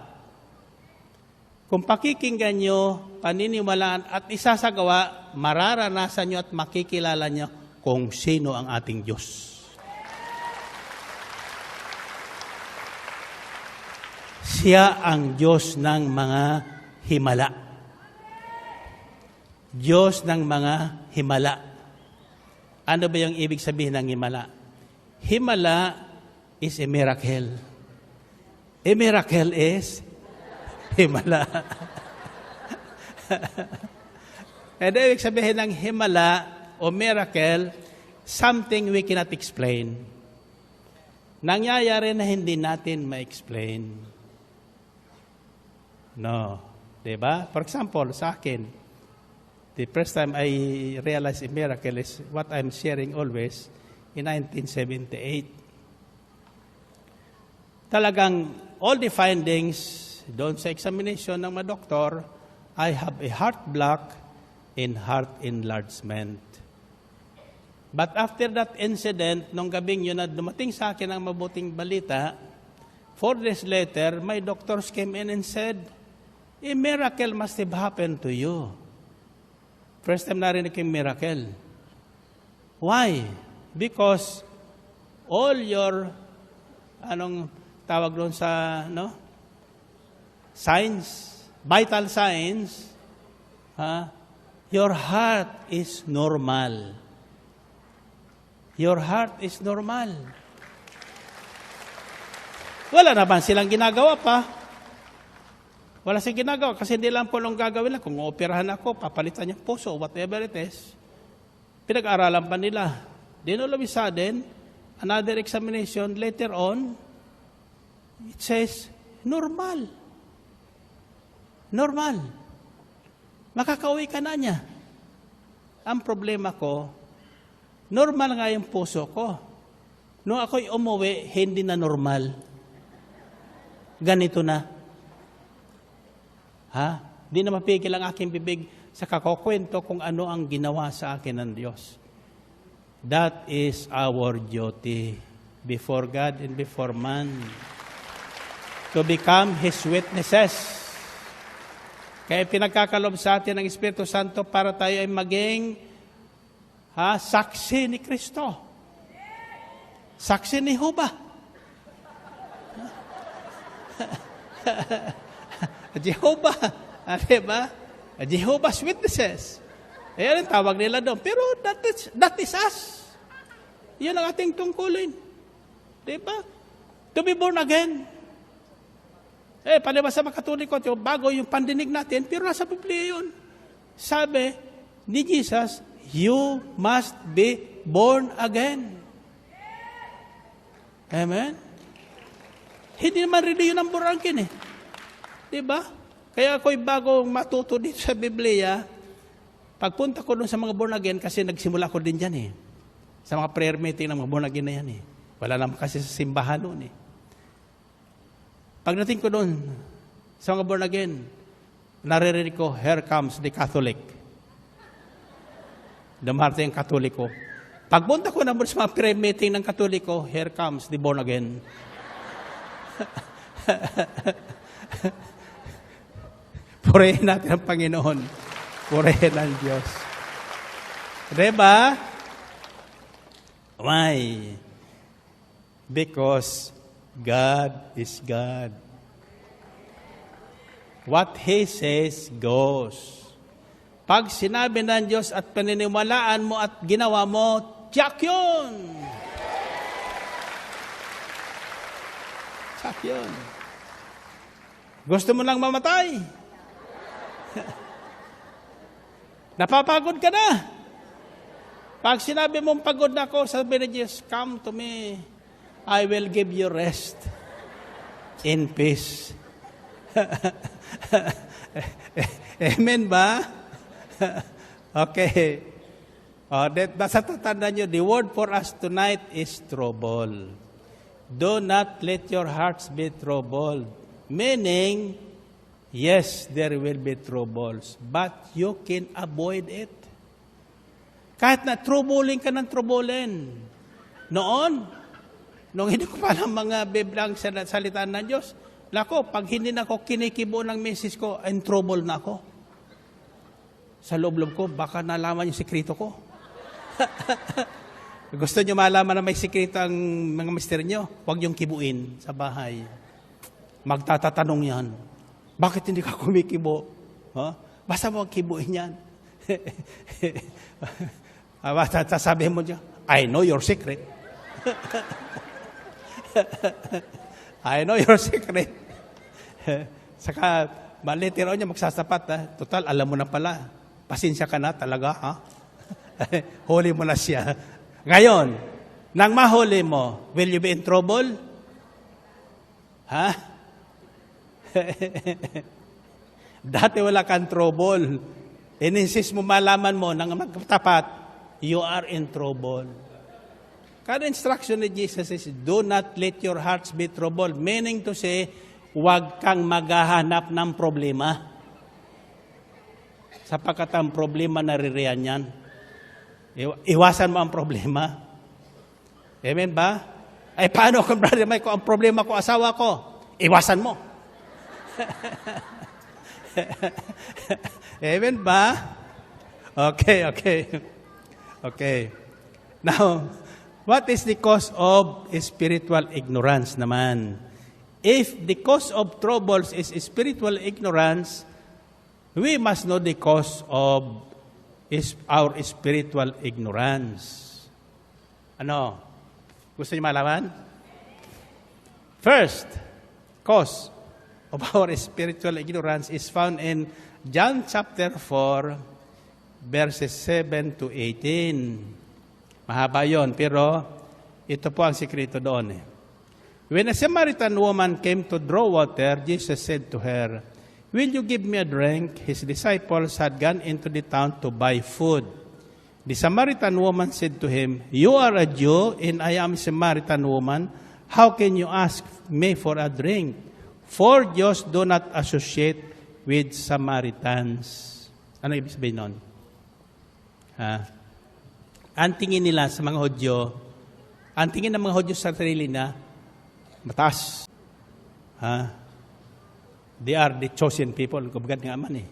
Kung pakikinggan nyo, paniniwalaan at isasagawa, mararanasan nyo at makikilala nyo kung sino ang ating Diyos. Siya ang Diyos ng mga himala. Diyos ng mga himala. Ano ba yung ibig sabihin ng himala? Himala is a miracle. A miracle is himala. And ibig sabihin ng himala o miracle, something we cannot explain. Nangyayari na hindi natin ma-explain. No. Diba? For example, sa akin, the first time I realized a miracle is what I'm sharing always in 1978. Talagang all the findings doon sa examination ng mga doktor, I have a heart block and heart enlargement. But after that incident, nung gabing yun na dumating sa akin ang mabuting balita, 4 days later, my doctors came in and said, a miracle must have happened to you. First time narinig yung miracle. Why? Because all your, anong tawag doon sa, signs, vital signs, your heart is normal. Your heart is normal. Wala naman silang ginagawa pa. Wala silang ginagawa kasi hindi lang po nung gagawin lang. Kung operahan ako, papalitan yung puso, whatever it is. Pinag-aralan pa nila. Then all of a sudden, another examination later on, it says, normal. Normal. Makakauwi ka na niya. Ang problema ko, normal nga yung puso ko. Nung ako'y umuwi, hindi na normal. Ganito na. Di na mapigil ang aking bibig sa kakukwento kung ano ang ginawa sa akin ng Diyos. That is our duty before God and before man. To become His witnesses. Kaya pinagkakalob sa atin ng Espiritu Santo para tayo ay maging saksi ni Kristo. Saksi ni Jehovah. Jehovah, diba? Jehovah's Witnesses. Ayan ang tawag nila doon. Pero that is us. Yan ang ating tungkulin. Diba? To be born again. Palibas sa mga Katoliko, bago yung pandinig natin, pero nasa Biblia yun. Sabi ni Jesus, you must be born again. Amen? Hindi naman rin yun ang born again eh. Diba? Kaya ako'y bago matuto dito sa Biblia, pagpunta ko dun sa mga born again, kasi nagsimula ko din dyan eh. Sa mga prayer meeting ng mga born again na yan eh. Wala naman kasi sa simbahan noon eh. Pagdating ko dun sa mga born again, naririnig ko, here comes the Catholic. Dumarte yung Katoliko. Pagpunta ko naman sa mga prayer meeting ng Katoliko, here comes the born again. Purihin natin ang Panginoon. Purihin ang Diyos. Diba? Why? Because God is God. What He says goes. Pag sinabi ng Diyos at paniniwalaan mo at ginawa mo, tiyak yun! Tiyak yun. Gusto mo lang mamatay? Napapagod ka na. Pag sinabi mong pagod na ako, sabi ni Jesus, come to me. I will give you rest in peace. Amen ba? Okay. Nasa tatandaan nyo, the word for us tonight is trouble. Do not let your hearts be troubled. Meaning, yes, there will be troubles, but you can avoid it. Kahit na troubling ka ng troublen. Noon, nung hindi ko pa ng mga biblang salitaan ng Diyos, Nako, pag hindi na ako kinikibo ng misis ko, in trouble na ako. Sa loob-loob ko, baka nalaman yung sikreto ko. Gusto nyo malaman na may sikreto ang mga mister nyo? Huwag yung kibuin sa bahay. Magtatatanong yan. Bakit hindi ka kumikibo? Basta mo kibuin yan. Sasabihin mo dyan, I know your secret. I know your secret. Saka, malitiro niya, magsasapat. Total, alam mo na pala. Pasensya ka na talaga, ha? Huli mo na siya. Ngayon, nang mahuli mo, will you be in trouble? Ha? Dati wala kang trouble. Ininsist mo, malaman mo, nang magtapat, you are in trouble. Kada instruction ni Jesus is, do not let your hearts be troubled. Meaning to say, huwag kang maghahanap ng problema. Sapagkat ang problema naririyan yan. Iwasan mo ang problema. Amen ba? Ay, paano kung brother Mike, ang problema ko, asawa ko? Iwasan mo. Amen ba? Okay. Now, what is the cause of spiritual ignorance naman? If the cause of troubles is spiritual ignorance, we must know the cause of our spiritual ignorance. Ano? Gusto niyo malaman? First cause of our spiritual ignorance is found in John chapter 4, verses 7 to 18. Mahaba yon, pero ito po ang sikreto doon. When a Samaritan woman came to draw water, Jesus said to her, will you give me a drink? His disciples had gone into the town to buy food. The Samaritan woman said to him, you are a Jew, and I am a Samaritan woman. How can you ask me for a drink? For Jews do not associate with Samaritans. Ano ibig sabihin nun? Ang tingin nila sa mga Hudyo, ang tingin ng mga Hudyo sa sarili na, mataas. They are the chosen people. Kubagad nga man eh.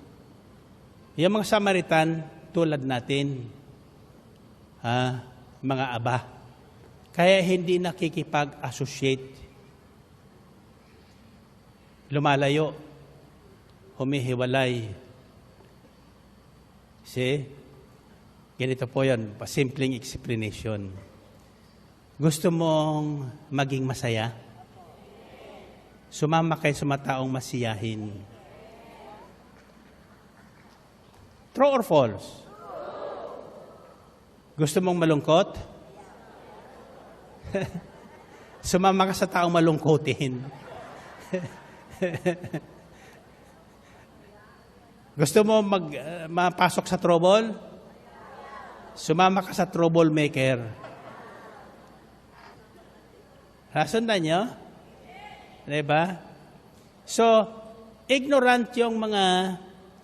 Yung mga Samaritan, tulad natin, mga aba. Kaya hindi nakikipag-associate. Lumalayo. Humihiwalay. See? Ganito po yan. Simpleng explanation. Gusto mong maging masaya? Sumama kayo sa mataong masiyahin. True or false? Gusto mong malungkot? Sumama ka sa taong malungkotin. Gusto mo mapasok sa trouble? Sumama ka sa troublemaker. Nasundan niyo? Diba? So, ignorant yung mga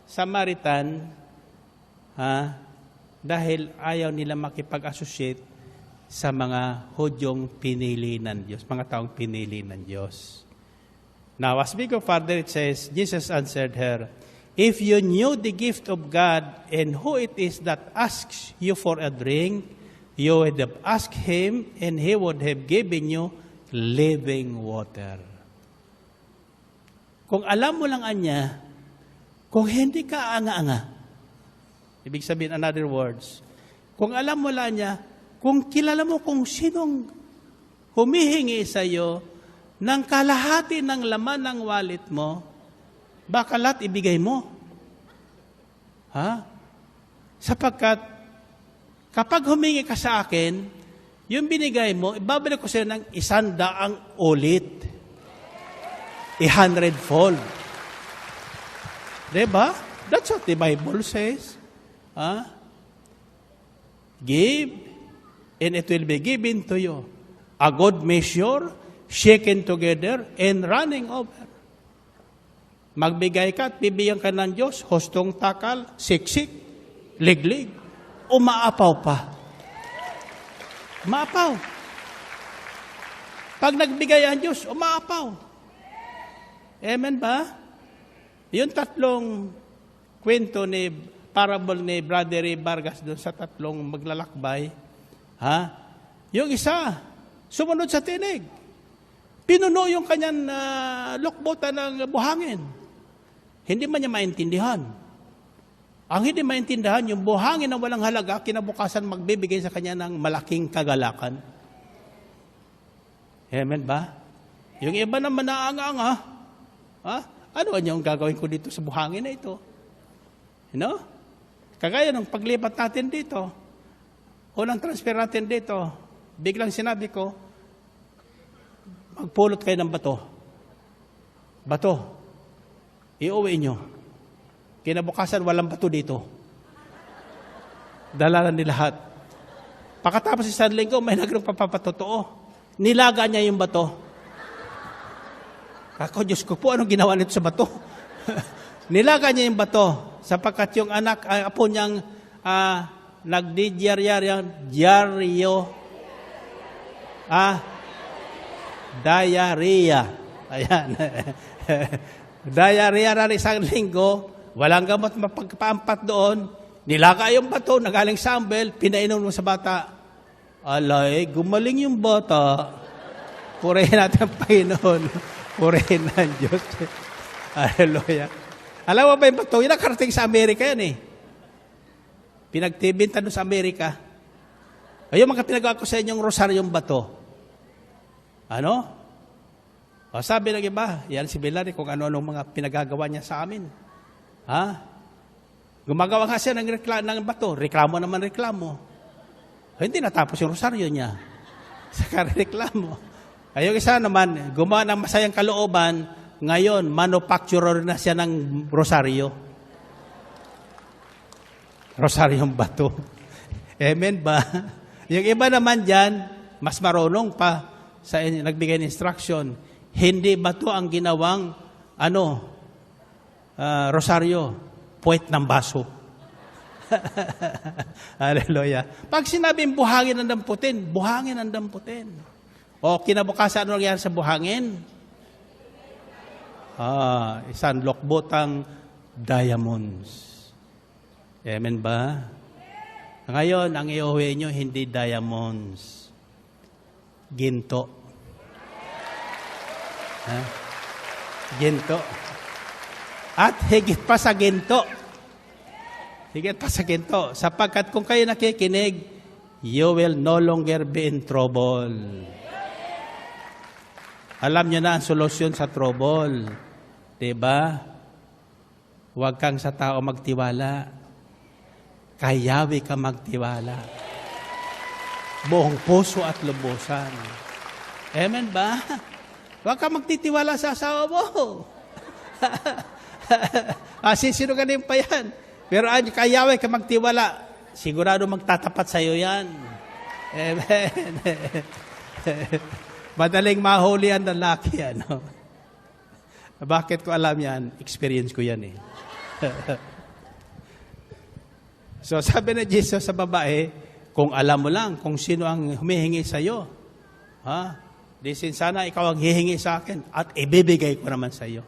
Samaritan, dahil ayaw nila makipag-associate sa mga Hudyong pinili ng Diyos, mga taong pinili ng Diyos. Now, as we go further, it says, Jesus answered her, if you knew the gift of God and who it is that asks you for a drink, you would have asked Him and He would have given you living water. Kung alam mo lang anya, kung hindi ka anga-anga, ibig sabihin, in other words, kung alam mo lang niya, kung kilala mo kung sinong humihingi sa iyo ng kalahati ng laman ng wallet mo, baka lahat ibigay mo. Sapagkat, kapag humingi ka sa akin, yung binigay mo, ibabalik ko sa iyo ng 100 ulit. 100-fold. Diba? That's what the Bible says. Give, and it will be given to you. A good measure, shaken together, and running over. Magbigay ka at bibigyan ka ng Diyos, hustong takal, siksik, liglig, umaapaw pa. Umaapaw. Pag nagbigay ang Diyos, umaapaw. Amen ba? Yung tatlong kwento ni parable ni Brother Ray Vargas doon sa tatlong maglalakbay, yung isa, sumunod sa tinig. Pinuno yung kanyang lukbutan ng buhangin. Hindi man niya maintindihan. Ang hindi maintindihan, yung buhangin na walang halaga, kinabukasan magbibigay sa kanya ng malaking kagalakan. Amen ba? Yung iba naman naanga-anga, ano yung gagawin ko dito sa buhangin na ito? You know? Kagaya ng paglipat natin dito, unang transfer natin dito, biglang sinabi ko, magpulot kayo ng bato. Bato. Iuwi nyo. Kinabukasan, walang bato dito. Dalalan ni lahat. Pagkatapos isang linggo, may nagrong papapatotoo. Nilaga niya yung bato. Ako, Diyos ko po, anong ginawa nito sa bato? Nilaga niya yung bato. Sapagkat yung anak, apo niyang diarrhea. Ayan. Diarrhea na isang linggo, walang gamot mapagpaampat doon, nilaga yung bato, nagaling sambel, pinainom mo sa bata. Alay, gumaling yung bata. Purihin natin ang Panginoon. Purihin ng Diyos. Hallelujah. Alam mo ba yung bato? Yung nakarating sa Amerika yan eh. Pinagtibintan doon sa Amerika. Ayun mga pinagawa ko sa inyong rosaryong bato. Ano? O sabi ng iba, yan si Bilari kung ano-ano mga pinagagawa niya sa amin. Gumagawa nga siya ng bato. Reklamo naman reklamo. Hindi natapos yung rosaryo niya. Saka reklamo. Ayun isa naman, gumawa ng masayang kalooban, ngayon, manufacturer na siya ng rosaryo. Rosaryong bato. Amen ba? Yung iba naman dyan, mas marunong pa sa nagbigay ng instruction. Hindi bato ang ginawang rosaryo. Puwet ng baso. Hallelujah. Pag sinabing buhangin ang damputin, buhangin ang damputin. O kinabukasan, ano nangyari sa buhangin? Isang lokbotang diamonds. Amen ba? Ngayon, ang iuwi nyo, hindi diamonds. Ginto. Ginto. At higit pa sa ginto. Higit pa sa ginto. Sapagkat kung kayo nakikinig, you will no longer be in trouble. Alam nyo na ang solusyon sa trouble. Diba? Huwag kang sa tao magtiwala. Kay Yahweh ka magtiwala. Buong puso at lubusan. Amen ba? Huwag ka magtitiwala sa asawa mo. Sisinungaling pa yan. Pero kay Yahweh ka magtiwala. Sigurado magtatapat sa iyo yan. Amen. Madaling mahuli ang lalaki. Bakit ko alam yan? Experience ko yan eh. So sabi na Jesus sa babae, kung alam mo lang kung sino ang humihingi sa iyo, disin sana ikaw ang hihingi sa akin at ibibigay ko naman sa iyo.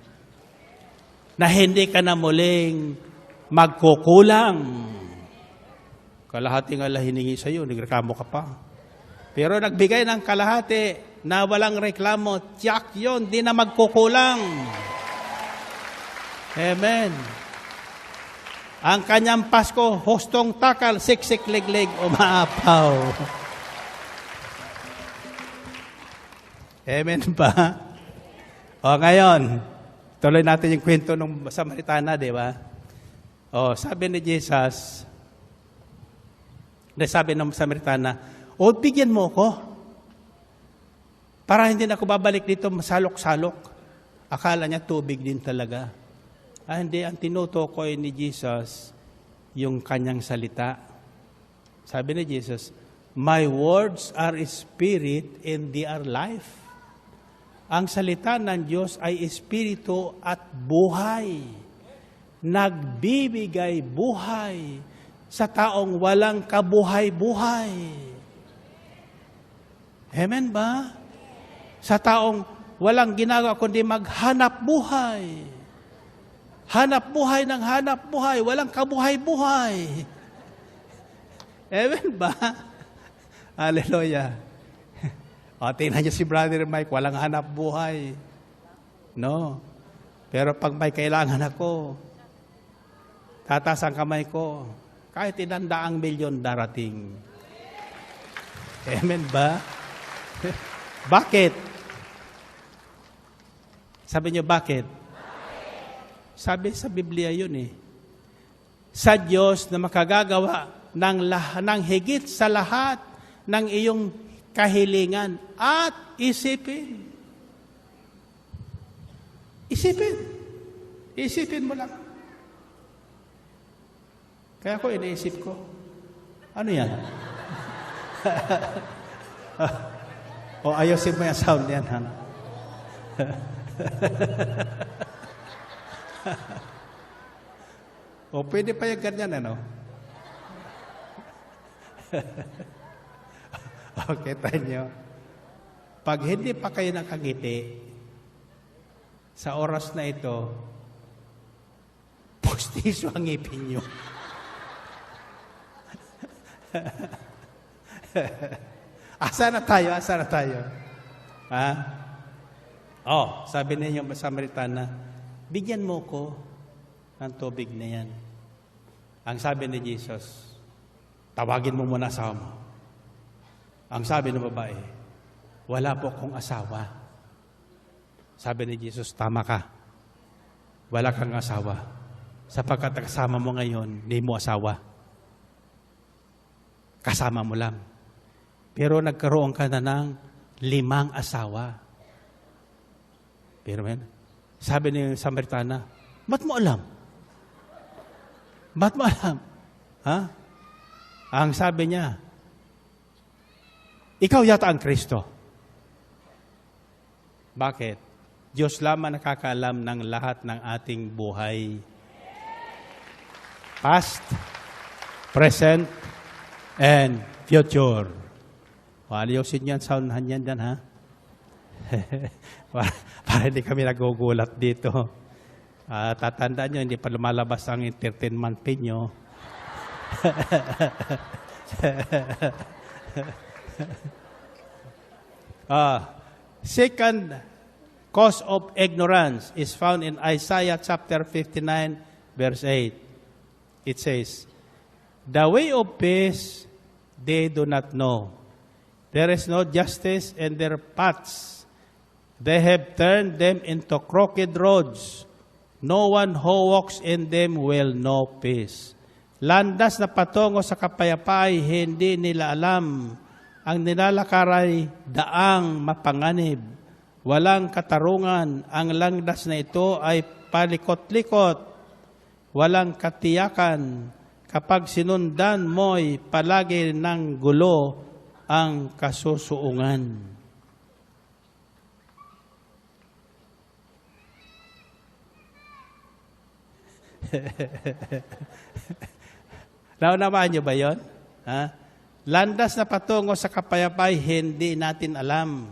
Na hindi ka na muling magkukulang. Kalahati nga lang hiningi sa iyo, nagreklamo ka pa. Pero nagbigay ng kalahati na walang reklamo, tiyak yun, di na magkukulang. Amen. Ang kanyang Pasko, hustong takal, siksik liglig, umaapaw. Amen ba? O ngayon, tuloy natin yung kwento ng Samaritana, di ba? O, sabi ni Jesus, sabi ng Samaritana, o, bigyan mo ko. Para hindi na ako babalik dito masalok-salok. Akala niya tubig din talaga. Hindi, ang tinutukoy ni Jesus, yung kanyang salita. Sabi ni Jesus, my words are spirit and they are life. Ang salita ng Diyos ay espiritu at buhay. Nagbibigay buhay sa taong walang kabuhay-buhay. Amen ba? Sa taong walang ginagawa kundi maghanap buhay. Hanap buhay ng hanap buhay, walang kabuhay-buhay. Amen ba? Hallelujah. O, tingnan niyo si Brother Mike, walang hanap buhay. No? Pero pag may kailangan ako, tataas ang kamay ko, kahit 100 milyon darating. Amen ba? Bakit? Sabi niyo, bakit? Sabi sa Biblia yun eh. Sa Diyos na makagagawa ng higit sa lahat ng iyong kahilingan at isipin. Isipin. Isipin mo lang. Kaya ko iniisip ko, ano yan? O ayusin mo yung sound yan, ha? O pwede pa yung ganyan, ano? Okay, tayo nyo. Pag hindi pa kayo nakangiti, sa oras na ito, postiso ang ngipin nyo. Asa na tayo? Asa na tayo? Ha? Oh, sabi ninyo sa Samaritana, bigyan mo ko ng tubig na yan. Ang sabi ni Jesus, tawagin mo muna asawa mo. Ang sabi ng babae, wala po akong asawa. Sabi ni Jesus, tama ka. Wala kang asawa. Sapagkat kasama mo ngayon, hindi mo asawa. Kasama mo lang. Pero nagkaroon ka na ng 5 asawa. Pero sabi ni Samaritana, ba't mo alam? Ba't mo alam? Ha? Ang sabi niya, ikaw yata ang Kristo. Bakit? Diyos lamang nakakaalam ng lahat ng ating buhay. Past, present, and future. Aliyosin yan, soundhan yan dyan, ha? para hindi kami nagugulat dito. Tatandaan nyo, hindi pa lumalabas ang entertainment pin nyo. Second cause of ignorance is found in Isaiah chapter 59, verse 8. It says, the way of peace they do not know. There is no justice in their paths. They have turned them into crooked roads. No one who walks in them will know peace. Landas na patungo sa kapayapay, hindi nila alam. Ang nilalakaray, daang mapanganib. Walang katarungan. Ang landas na ito ay palikot-likot. Walang katiyakan. Kapag sinundan mo'y palagi ng gulo ang kasusuungan. Naunawaan niyo ba yun? Ha? Landas na patungo sa kapayapay, hindi natin alam.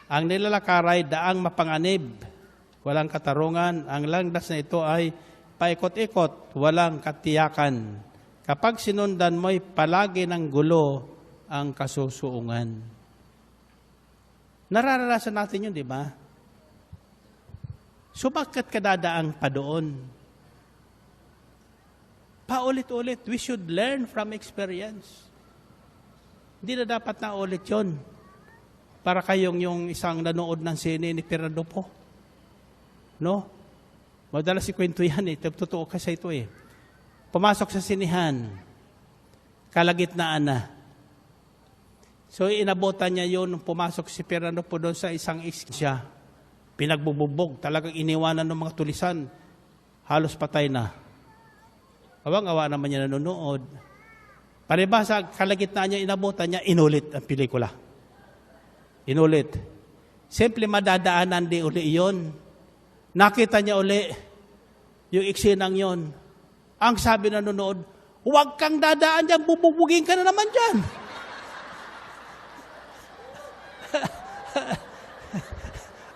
Ang nilalakaray, daang mapanganib. Walang katarungan. Ang landas na ito ay paikot-ikot, walang katiyakan. Kapag sinundan mo'y palagi ng gulo ang kasusuungan. Nararanasan natin yun, di ba? So bakit ka dadaang pa doon? Paulit-ulit. We should learn from experience. Hindi na dapat na ulit yun. Para kayong yung isang nanood ng sine ni Fernando po. No? Madalas si kwento yan eh. Totoo kasi ito eh. Pumasok sa sinihan. Kalagitnaan na. So inabutan niya yun. Pumasok si Fernando po doon sa isang siya. Pinagbububog. Talagang iniwanan ng mga tulisan. Halos patay na. Awang-awa naman niya nanonood. Paribasa, kalagitnaan niya, inabutan niya, inulit ang pelikula. Inulit. Simple madadaanan di uli iyon. Nakita niya uli yung iksinang yon. Ang sabi na nanonood, huwag kang dadaan dyan, bububugin ka na naman dyan.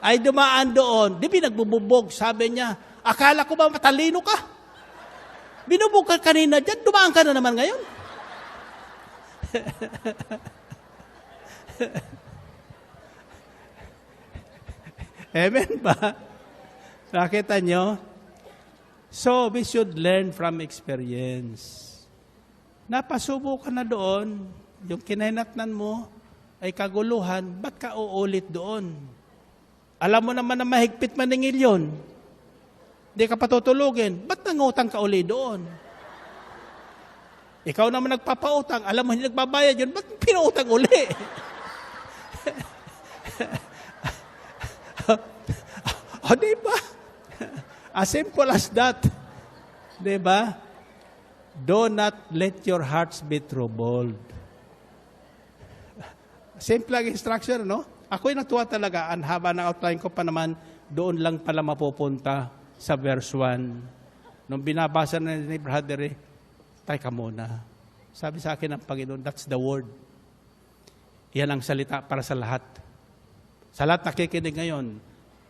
ay dumaan doon. Di pinagbububog, sabi niya, akala ko ba matalino ka? Binubog ka kanina dyan, dumaan ka na naman ngayon. Amen ba? Nakita nyo? So, we should learn from experience. Napasubo ka na doon, yung kinahinatnan mo ay kaguluhan, ba't ka uulit doon? Alam mo naman na mahigpit maningil yun. Hindi ka patutulugin, ba't nangutang ka uli doon? Ikaw naman nagpapautang, alam mo hindi nagbabayad yun, ba't pinautang uli? O, diba? As simple as that. Diba? Do not let your hearts be troubled. Simple lang instruction, no? Ako'y natuwa talaga. Ang haba ng outline ko pa naman, doon lang pala mapupunta sa verse 1. Nung binabasa na ni Brother, tay ka muna. Sabi sa akin ng Panginoon, that's the word. Yan ang salita para sa lahat. Sa lahat nakikinig ngayon,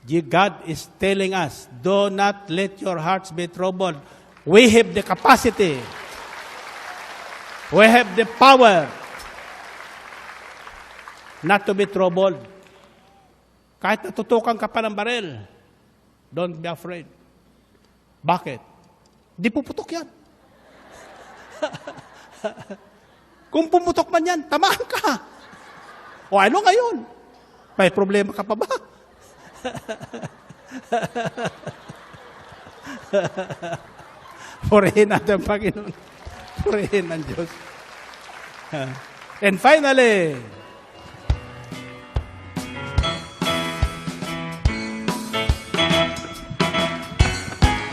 God is telling us, do not let your hearts be troubled. We have the capacity. We have the power not to be troubled. Kahit natutukan ka pa ng baril, don't be afraid. Bakit? Di puputok yan. Kung pumutok man yan, tamaan ka. O ano ngayon? May problema ka pa ba? Purihin natin, Panginoon. Purihin ng Diyos. And finally,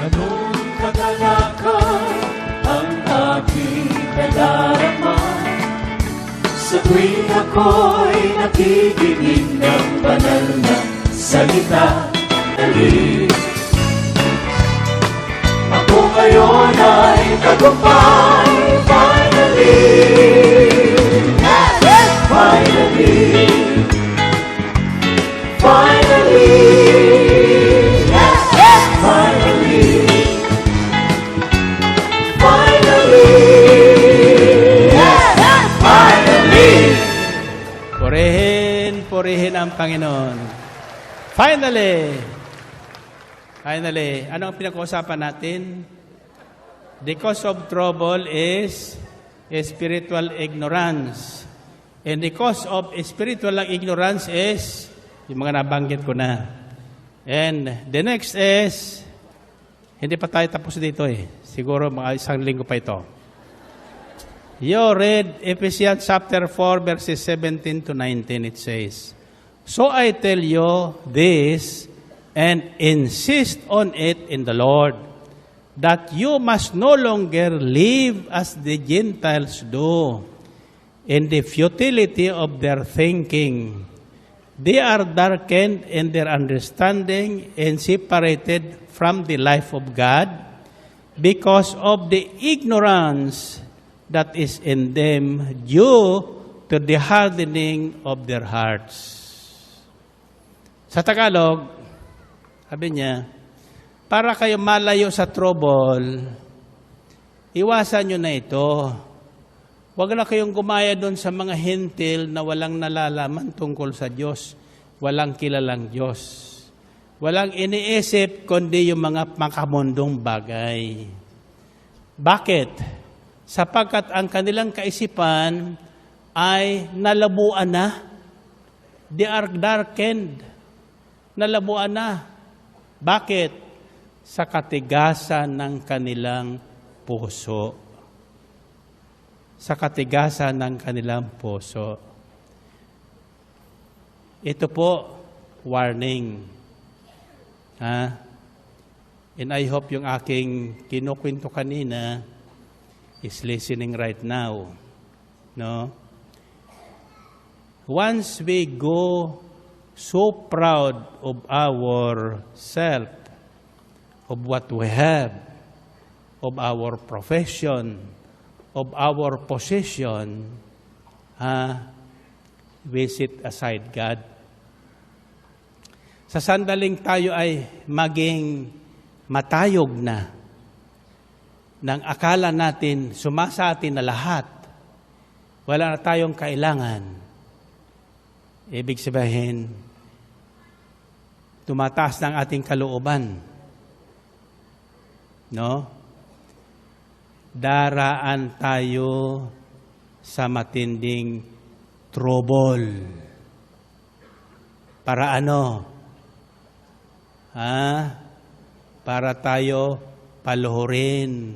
anong kagalakan ang aking nadarama sa tuwing ako'y nakikinig ng banal na salita. Ako ngayon ay tagumpay, finally. Finally. Finally. Finally. Finally. Finally. purihin ang Panginoon. Finally, ano ang pinag-uusapan natin? The cause of trouble is spiritual ignorance. And the cause of spiritual ignorance is, yung mga nabanggit ko na. And the next is, hindi pa tayo tapos dito eh. Siguro mga isang linggo pa ito. You read Ephesians chapter 4 verses 17 to 19. It says, "So I tell you this and insist on it in the Lord, that you must no longer live as the Gentiles do, in the futility of their thinking. They are darkened in their understanding and separated from the life of God because of the ignorance that is in them due to the hardening of their hearts." Sa Tagalog, sabi niya, para kayo malayo sa trouble, iwasan nyo na ito. Huwag na kayong gumaya doon sa mga hentil na walang nalalaman tungkol sa Diyos, walang kilalang Diyos. Walang iniisip kundi yung mga makamundong bagay. Bakit? Sapagkat ang kanilang kaisipan ay nalabuan na. They are darkened. Nalabuan na. Bakit? Sa katigasan ng kanilang puso. Sa katigasan ng kanilang puso. Ito po, warning. And I hope yung aking kinukwento kanina is listening right now. No? Once we go so proud of ourself, of what we have, of our profession, of our position, we set aside God. Sa sandaling tayo ay maging matayog na ng akala natin, sumasa atin na lahat, wala na tayong kailangan. Ibig sabihin, tumataas ng ating kalooban. No? Daraan tayo sa matinding trouble. Para ano? Para tayo paluhurin.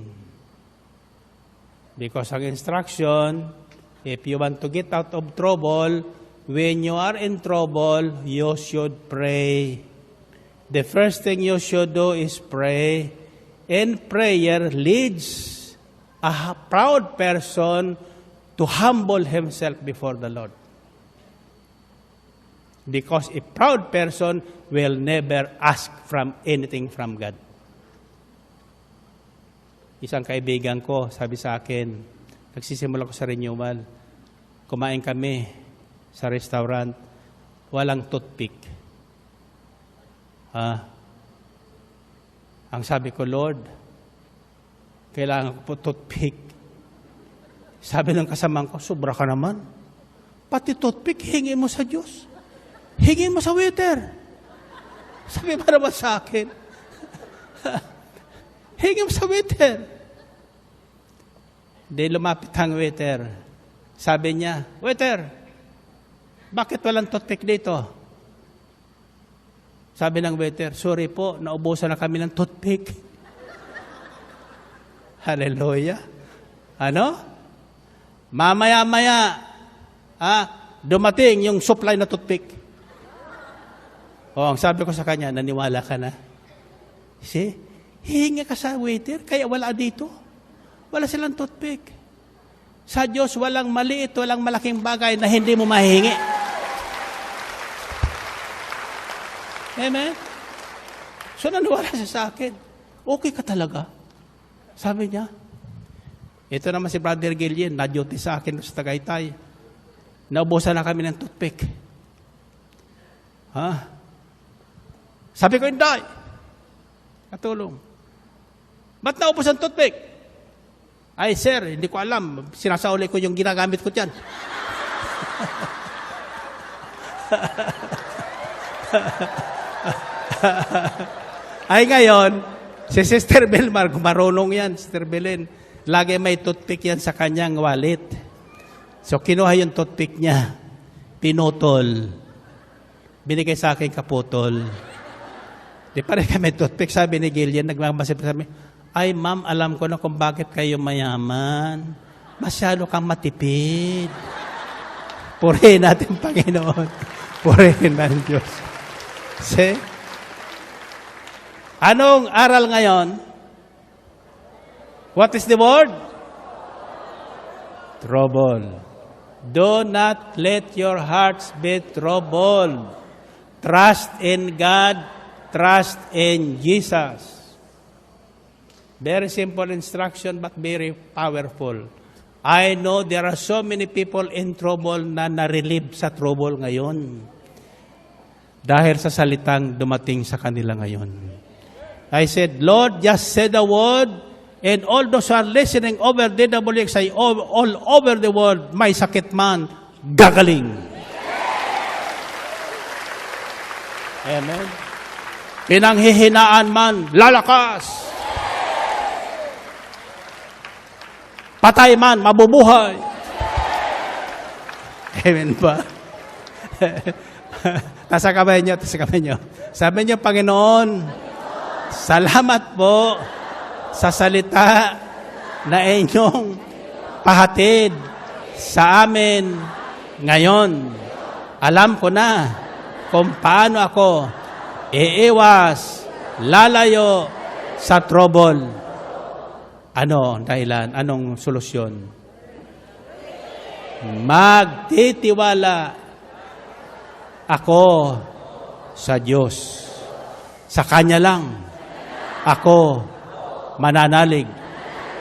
Because ang instruction, if you want to get out of trouble, when you are in trouble, you should pray. The first thing you should do is pray. And prayer leads a proud person to humble himself before the Lord. Because a proud person will never ask from anything from God. Isang kaibigan ko, sabi sa akin, nagsisimula ko sa renewal, kumain kami sa restaurant, walang toothpick. Ang sabi ko, Lord, kailangan ko po toothpick. Sabi ng kasamang ko, sobra ka naman. Pati toothpick, hingi mo sa Diyos. Hingi mo sa waiter. Sabi ba naman sa akin? Hingi mo sa waiter. Di lumapit ang waiter. Sabi niya, waiter, bakit walang toothpick dito? Sabi ng waiter, sorry po, naubusan na kami ng toothpick. Hallelujah. Ano? Mamaya-maya, dumating yung supply na toothpick. Ang sabi ko sa kanya, naniwala ka na. See? Hihingi ka sa waiter, kaya wala dito. Wala silang toothpick. Sa Diyos, walang maliit, walang malaking bagay na hindi mo mahihingi. Amen? So, naniwala siya sa akin. Okay ka talaga. Sabi niya. Ito naman si Brother Gillian, na-duty sa akin sa Tagaytay. Naubusan na kami ng toothpick. Sabi ko, hindi. Katulong. Ba't naubos ang toothpick? Ay, sir, hindi ko alam. Sinasauli ko yung ginagamit ko dyan. Ay, ngayon, si Sister Belmar, marunong yan, Sister Belen. Lagi may toothpick yan sa kanyang wallet. So, kinuha yung toothpick niya. Pinutol. Binigay sa akin kaputol. Di pa rin kami toothpick, sabi ni Gillian, nagmamasip sa amin, ay ma'am, alam ko na kung bakit kayo mayaman. Masyado kang matipid. Purihin natin, Panginoon. Purihin natin, Diyos. See? Anong aral ngayon? What is the word? Trouble. Do not let your hearts be troubled. Trust in God. Trust in Jesus. Very simple instruction but very powerful. I know there are so many people in trouble na na-relieve sa trouble ngayon. Dahil sa salitang dumating sa kanila ngayon. I said, Lord, just say the word, and all those who are listening over DWXI, all over the world, may sakit man, gagaling. Amen. Pinanghihinaan man, lalakas. Patay man, mabubuhay. Amen ba? Nasa kamay niyo, nasa kamay niyo. Sabi niyo, Panginoon, salamat po sa salita na inyong pahatid sa amin ngayon. Alam ko na kung paano ako iiwas, lalayo sa trouble. Ano dahilan? Anong solusyon? Magtitiwala ako sa Diyos. Sa Kanya lang ako mananalig.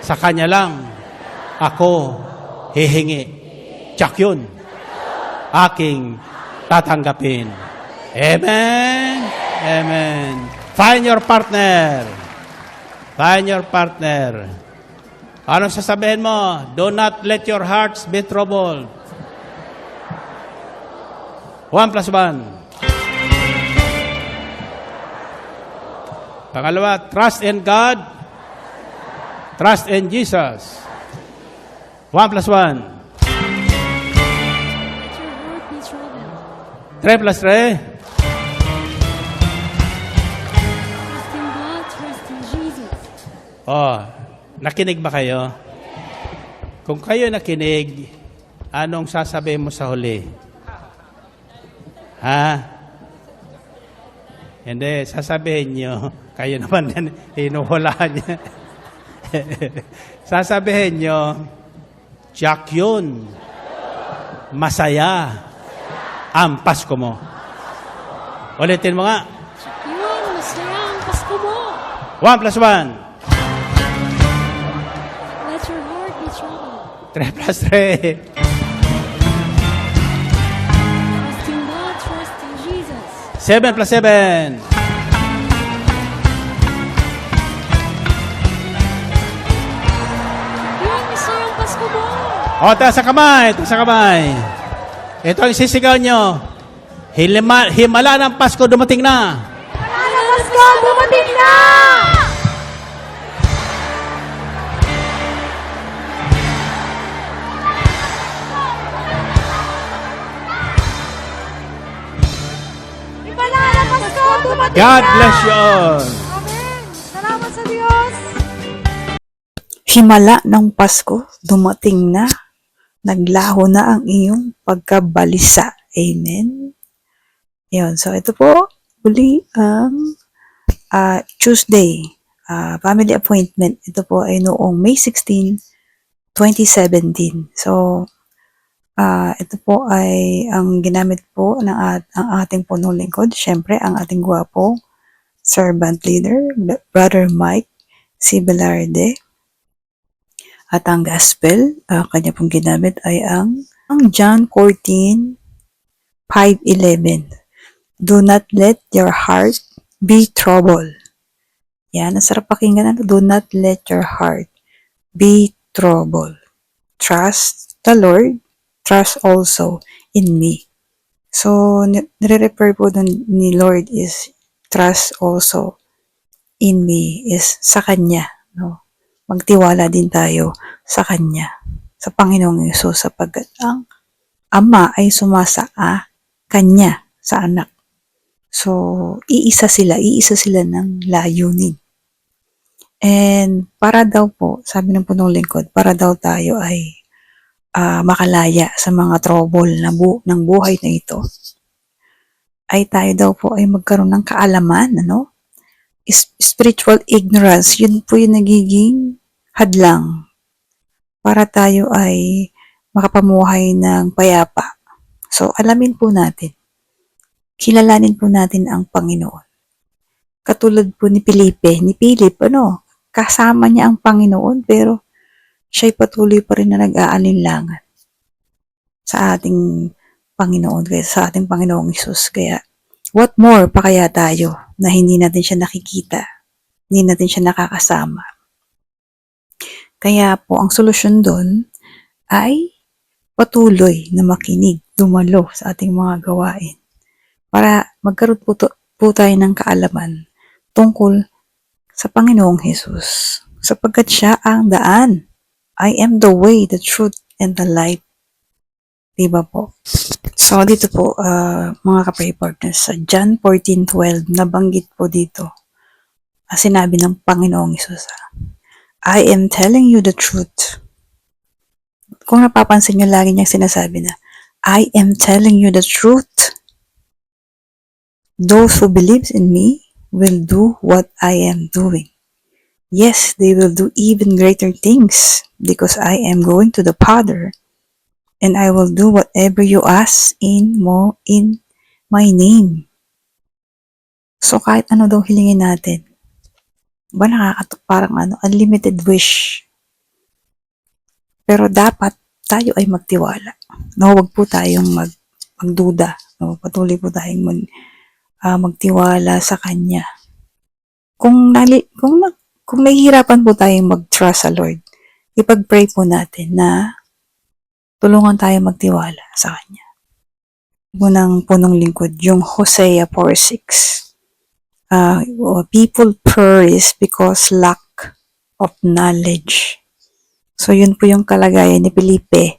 Sa Kanya lang ako hihingi. Tsak yun. Aking tatanggapin. Amen. Amen. Find your partner. Find your partner. Anong sasabihin mo? Do not let your hearts be troubled. 1 plus 1. Pangalawa, trust in God. Trust in Jesus. 1 plus 1. Let your heart be troubled. 3 plus 3. Trust in God, trust in Jesus. Oh, nakinig ba kayo? Kung kayo nakinig, anong sasabihin mo sa huli? Ha? Hindi, sasabihin nyo, kayo naman yan, hinuhulaan niya. Sasabihin nyo, Jack yun. Masaya ang Pasko mo. Ulitin mo nga. Yun, masaya ang Pasko mo. 1 plus 1. Let your heart be troubled. 3 plus 3. Trust in God, trust in Jesus. 7 plus 7. Yun, masaya ang Pasko mo. O, taas sa kamay, taas sa kamay. Ito ang sisigaw nyo. Himala ng Pasko dumating na. Pasko, dumating na! Ipanala, Pasko, dumating God na! bless you all. Amen. Salamat sa Diyos. Himala ng Pasko, dumating na. Naglaho na ang iyong pagkabalisa. Amen. Yun. So, ito po, uli ang Tuesday, family appointment. Ito po ay noong May 16, 2017. So, ito po ay ang ginamit po ng ang ating punong lingkod. Siyempre, ang ating gwapo servant leader, Brother Mike Sibelarde. At ang gospel, kanya pong ginamit ay ang John 14, 5:11. Do not let your heart be troubled. Yan, ang sarap pakinggan. Do not let your heart be troubled. Trust the Lord, trust also in me. So, nire-refer po dun ni Lord is trust also in me is sa Kanya. No? Magtiwala din tayo sa Kanya, sa Panginoong Yesus, sapagkat ang Ama ay sumasaa Kanya sa anak. So, iisa sila ng layunin. And para daw po, sabi ng punong lingkod, para daw tayo ay makalaya sa mga trouble ng buhay na ito, ay tayo daw po ay magkaroon ng kaalaman, ano? Spiritual ignorance, yun po yung nagiging hadlang para tayo ay makapamuhay ng payapa. So, alamin po natin. Kilalanin po natin ang Panginoon. Katulad po ni Philip, kasama niya ang Panginoon, pero siya'y patuloy pa rin na nag-aalinlangan sa ating Panginoon, sa ating Panginoong Hesus. Kaya, what more pa kaya tayo na hindi natin siya nakikita, hindi natin siya nakakasama. Kaya po, ang solusyon doon ay patuloy na makinig, dumalo sa ating mga gawain para magkaroon po tayo ng kaalaman tungkol sa Panginoong Hesus, sapagkat siya ang daan. I am the way, the truth, and the life. Diba po? So, dito po, mga kapray partners, sa John 14:12, nabanggit po dito, sinabi ng Panginoong Hesus, I am telling you the truth. Kung napapansin nyo, lagi niyang sinasabi na, I am telling you the truth. Those who believes in me will do what I am doing. Yes, they will do even greater things because I am going to the Father and I will do whatever you ask in my name. So kahit ano daw hilingin natin, ba nakakatok parang unlimited wish. Pero dapat tayo ay magtiwala. No, wag po tayong magduda. No, patuloy po tayong magtiwala sa Kanya. Kung nahihirapan po tayong mag-trust sa Lord, ipag-pray po natin na tulungan tayo magtiwala sa Kanya. Unang punong lingkod, yung Hosea 4:6. People perish because lack of knowledge. So, yun po yung kalagayan ni Felipe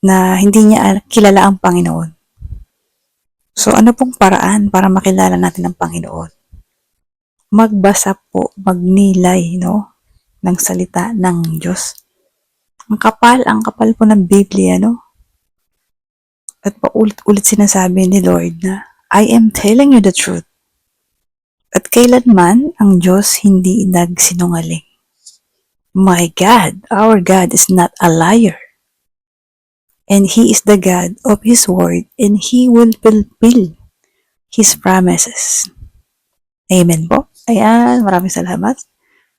na hindi niya kilala ang Panginoon. So, ano pong paraan para makilala natin ang Panginoon? Magbasa po, magnilay, no? Ng salita ng Diyos. Ang kapal po ng Biblia, no? At paulit-ulit sinasabi ni Lord na, I am telling you the truth. At kailanman ang Diyos hindi nagsinungaling. My God, our God is not a liar. And He is the God of His word and He will fulfill His promises. Amen po. Ayan, maraming salamat,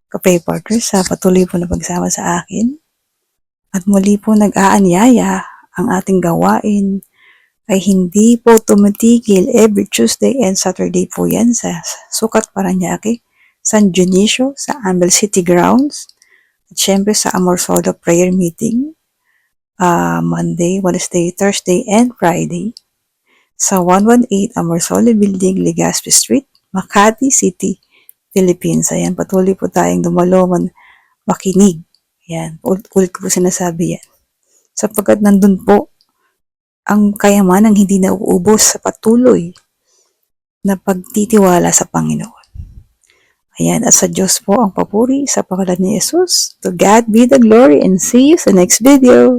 ka-pray partners, sa patuloy po na pagsama sa akin. At muli po nag-aanyaya ang ating gawain ay hindi po tumitigil every Tuesday and Saturday po yan sa Sukat Parañaque, San Dionisio, sa Ambel City Grounds, at syempre sa Amor Sodo Prayer Meeting, Monday, Wednesday, Thursday, and Friday, sa 118 Amor Sodo Building, Legazpi Street, Makati City, Philippines. Ayan, patuloy po tayong dumalo, makinig. Ayan, ulit ko po sinasabi yan. Sapagkat nandun po ang kayamanang hindi nauubos sa patuloy na pagtitiwala sa Panginoon. Ayan, at sa Diyos po ang papuri sa pangalan ni Jesus. To God be the glory and see you sa next video.